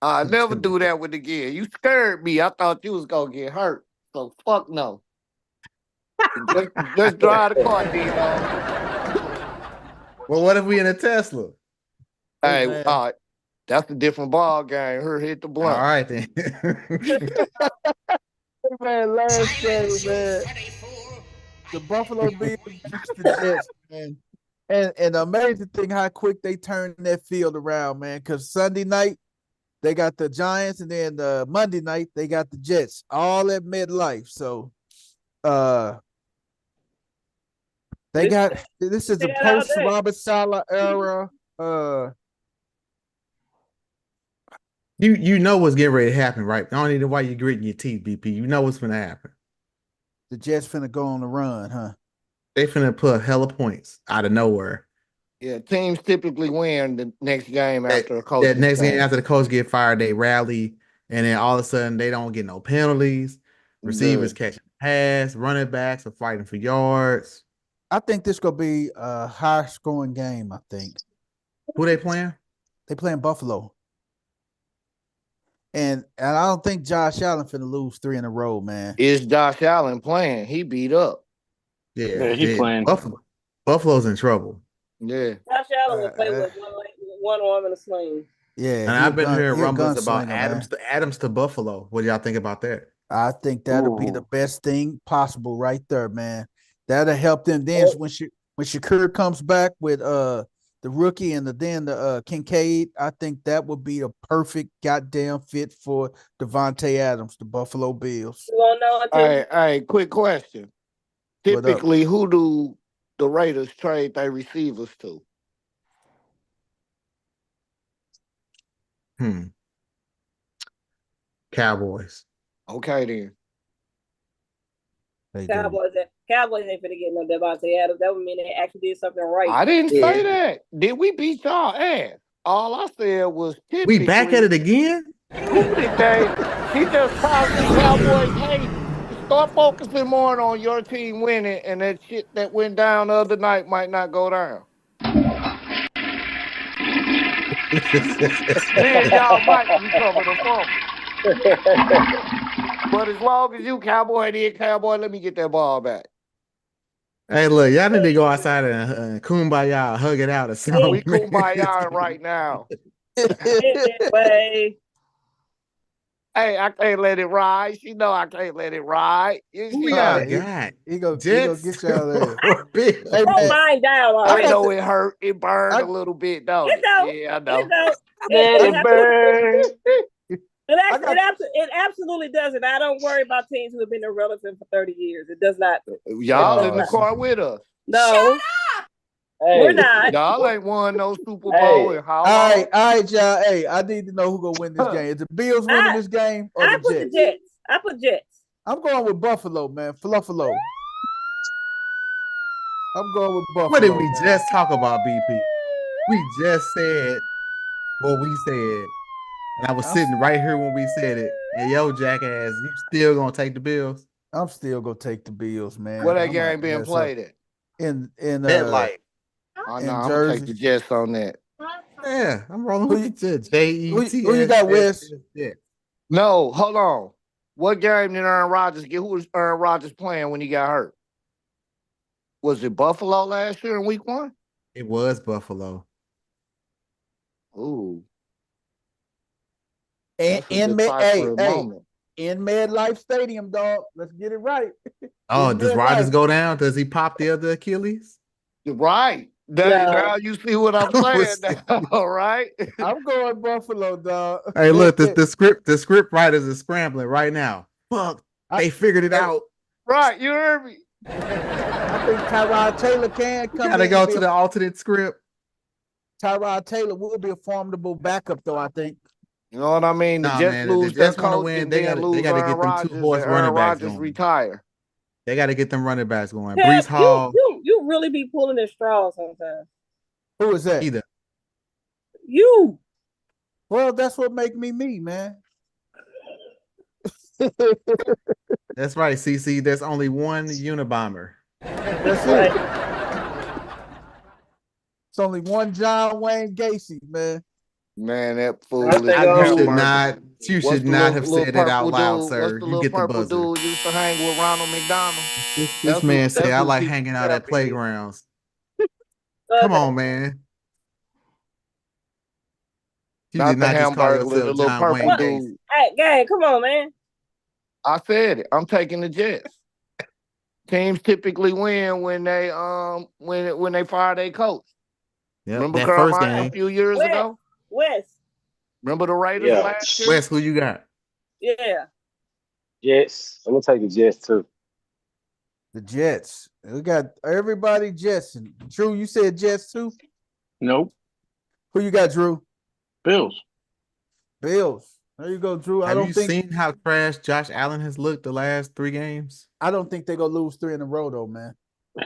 I never do that with again. You scared me. I thought you was gonna get hurt. So fuck no. Just drive the car, Dino. Well, what if we in a Tesla? Hey, Hey, man. that's a different ball game. Her hit the All blunt. right then. Hey, man, last game, man. The Buffalo Bills beats the Jets, man. And the amazing thing how quick they turned that field around, man. Because Sunday night they got the Giants, and then Monday night they got the Jets, all at MetLife. So, they got this is They a got all post day. Robert Saleh era. You know what's getting ready to happen, right? I don't even know why you're gritting your teeth, BP. You know what's gonna happen. The Jets finna go on the run, huh? They finna put hella points out of nowhere. Yeah, teams typically win the next game after a coach. That next game after the coach get fired, they rally, and then all of a sudden they don't get no penalties. Receivers catching pass, running backs are fighting for yards. I think this gonna be a high scoring game. I think. Who they playing? They playing Buffalo. And I don't think Josh Allen finna lose 3 in a row, man. Is Josh Allen playing? He beat up. Yeah, he playing. Buffalo's in trouble. Yeah. Josh Allen will play with one arm and a sling. Yeah, And I've been hearing rumblings about gunslinger, Adams to Buffalo. What do y'all think about that? I think that'll be the best thing possible right there, man. That'll help them. Then when Shakur comes back with the rookie and the Kincaid, I think that would be a perfect goddamn fit for Devontae Adams, the Buffalo Bills. All right, quick question. Typically, who do the Raiders trade their receivers to? Cowboys. Okay, then. Cowboys ain't finna get no Devontae Adams. That would mean they actually did something right. I didn't say that. Did we beat y'all ass? All I said was typically. We back at it again? Who did they? He just caused the Cowboys hate. Start focusing more on your team winning, and that shit that went down the other night might not go down. Then y'all might recover the fumble. But as long as you Cowboy, let me get that ball back. Hey, look, y'all need to go outside and kumbaya, hug it out or something. We kumbaya right now. Hey, I can't let it ride. She know I can't let it ride. Who y'all got? He go get y'all there. Hey, mine down already. I know it hurt. It burned a little bit, though. Yeah, I know. Let it burn. It absolutely doesn't. I don't worry about teams who have been irrelevant for 30 years. It does not. Y'all in the car with us. No. We're not. Y'all ain't won no Super Bowl in how long? All right, y'all. Hey, I need to know who gonna win this game. Is the Bills winning this game or the Jets? I put Jets. I'm going with Buffalo, man. Fluffalo. I'm going with Buffalo. What did we just talk about, BP? We just said what we said. And I was sitting right here when we said it. And yo, jackass, you still gonna take the Bills? I'm still gonna take the Bills, man. Where that game being played at? In MetLife. I'm gonna take the Jets on that. Yeah, I'm rolling with the Jets. Jets. Who you got, Wes? No, hold on. What game did Aaron Rodgers get? Who was Aaron Rodgers playing when he got hurt? Was it Buffalo last year in week 1? It was Buffalo. Ooh. In MetLife Stadium, dog. Let's get it right. Oh, does Rodgers go down? Does he pop the other Achilles? Right. Now you see what I'm saying. All right. I'm going Buffalo, dog. Hey, look, the script writers are scrambling right now. Fuck, they figured it out. Right, you heard me. I think Tyrod Taylor can come. Gotta go to the alternate script. Tyrod Taylor will be a formidable backup, though, I think. You know what I mean? The Nah, Jets man, the lose their Jets want to coach win. and They then got lose to Aaron get them Rodgers, and 2-horse Aaron running backs Rodgers going. retire. They got to get them running backs going. Pep, Brees Hall, you really be pulling at straws sometimes. Who is that? either. You. Well, that's what make me me, man. That's right, CC. There's only one Unabomber. That's it. It's only one John Wayne Gacy, man. Man, that I fool think is You I'm- should hammer. not. You What's should the not little have said it out purple loud, dude? sir. What's the You little get the purple buzzer. dude used to hang with Ronald McDonald? This man said, "I who like keep hanging out at tapping it. playgrounds." Come on, man. You Not did the not just call hamburger, the yourself little John purple Wayne dude. Gacy. Hey, gang, come on, man. I said it. I'm taking the Jets. Teams typically win when they when they fire their coach. Yep, Remember that first Carolina a game. few years West. ago? West. Remember the Raiders Yeah. last year? Wes, who you got? Yeah. Jets. I'm gonna take the Jets too. The Jets. We got everybody Jets. Drew, you said Jets too? Nope. Who you got, Drew? Bills. Bills. There you go, Drew. Have you seen how trash Josh Allen has looked the last 3 games? I don't think they're gonna lose 3 in a row, though, man.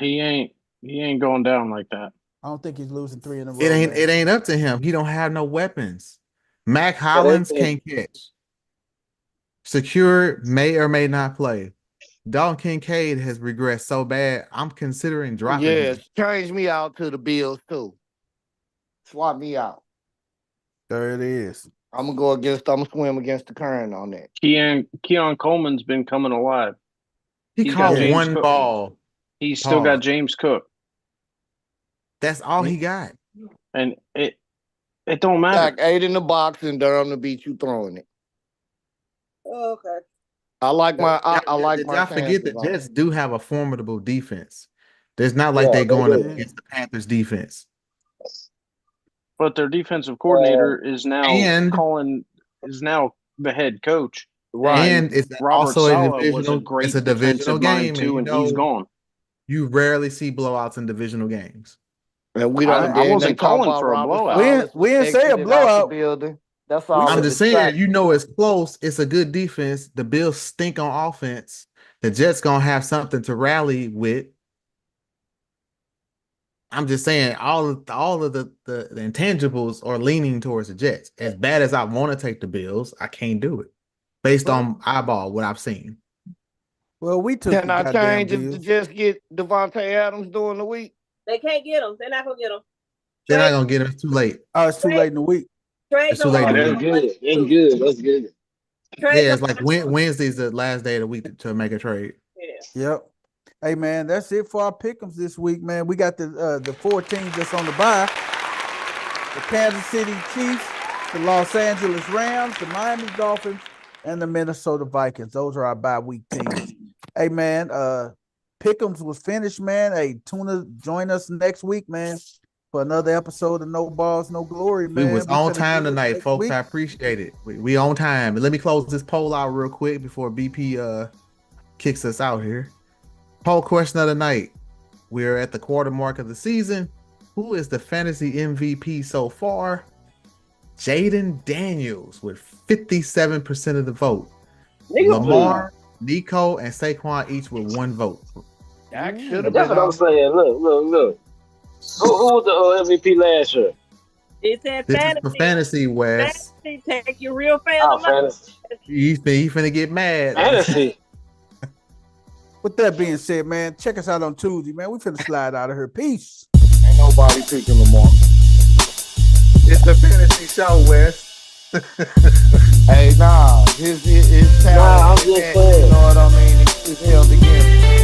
He ain't going down like that. I don't think he's losing 3 in a row. It ain't up to him. He don't have no weapons. Mac Hollins can't catch. Secure may or may not play. Dalton Kincaid has regressed so bad. I'm considering dropping him. Yes, change me out to the Bills too. Swap me out. There it is. I'm gonna swim against the current on that. Keon Coleman's been coming alive. He He's caught got James one Cook. ball. He's still got Pause. James Cook, That's all he got. and it don't matter. Like 8 in the box and Durham to beat you throwing it. Oh, okay. I like my Did y'all forget the chances on it. Jets do have a formidable defense. There's not like Yeah, they're going they up do. against the Panthers defense. But their defensive coordinator is now And- is now the head coach. Right. And it's Robert also Saleh a was divisional. a great It's a divisional defensive mind game, too, and and he's gone. you rarely see blowouts in divisional games. And we I don't. Then wasn't they talk calling about for a Robert blowout. Saleh We didn't say a exited out the blowout. building. That's all. I'm it's just saying, distraction. you know, it's close. It's a good defense. The Bills stink on offense. The Jets gonna have something to rally with. I'm just saying, all of the intangibles are leaning towards the Jets. As bad as I want to take the Bills, I can't do it based on eyeball what I've seen. Well, we took Can the I goddamn change if Bills. the Jets get Devontae Adams during the week? They can't get him. They're not gonna get him. They're not gonna get it. It's too late. Oh, it's too late in the week. It's too late Oh, in the that's week. good. That's good. That's good. Yeah, it's like Wednesday's the last day of the week to make a trade. Yeah. Yep. Hey, man, that's it for our pick'ems this week, man. We got the 4 teams that's on the bye. The Kansas City Chiefs, the Los Angeles Rams, the Miami Dolphins, and the Minnesota Vikings. Those are our bye week teams. Hey, man, pick'ems was finished, man. Hey, join us next week, man, for another episode of No Balls, No Glory, man. We was on finna time do it tonight, next folks. week. I appreciate it. We on time. And let me close this poll out real quick before BP kicks us out here. Poll question of the night. We're at the quarter mark of the season. Who is the fantasy MVP so far? Jaden Daniels with 57% of the vote. Lamar, Nico, and Saquon each with 1 vote. That should have That's been what I'm on. saying. Look. Who was the MVP last year? It said This is fantasy. for fantasy, Wes. Fantasy. Take your real fan. Oh, fantasy. He finna get mad. Fantasy. With that being said, man, check us out on Tuesday, man. We finna slide out of here. Peace. Ain't nobody picking Lamar. It's a fantasy show, Wes. Hey, nah, his talent. Nah, I'm just saying. You know what I mean? It's held against him.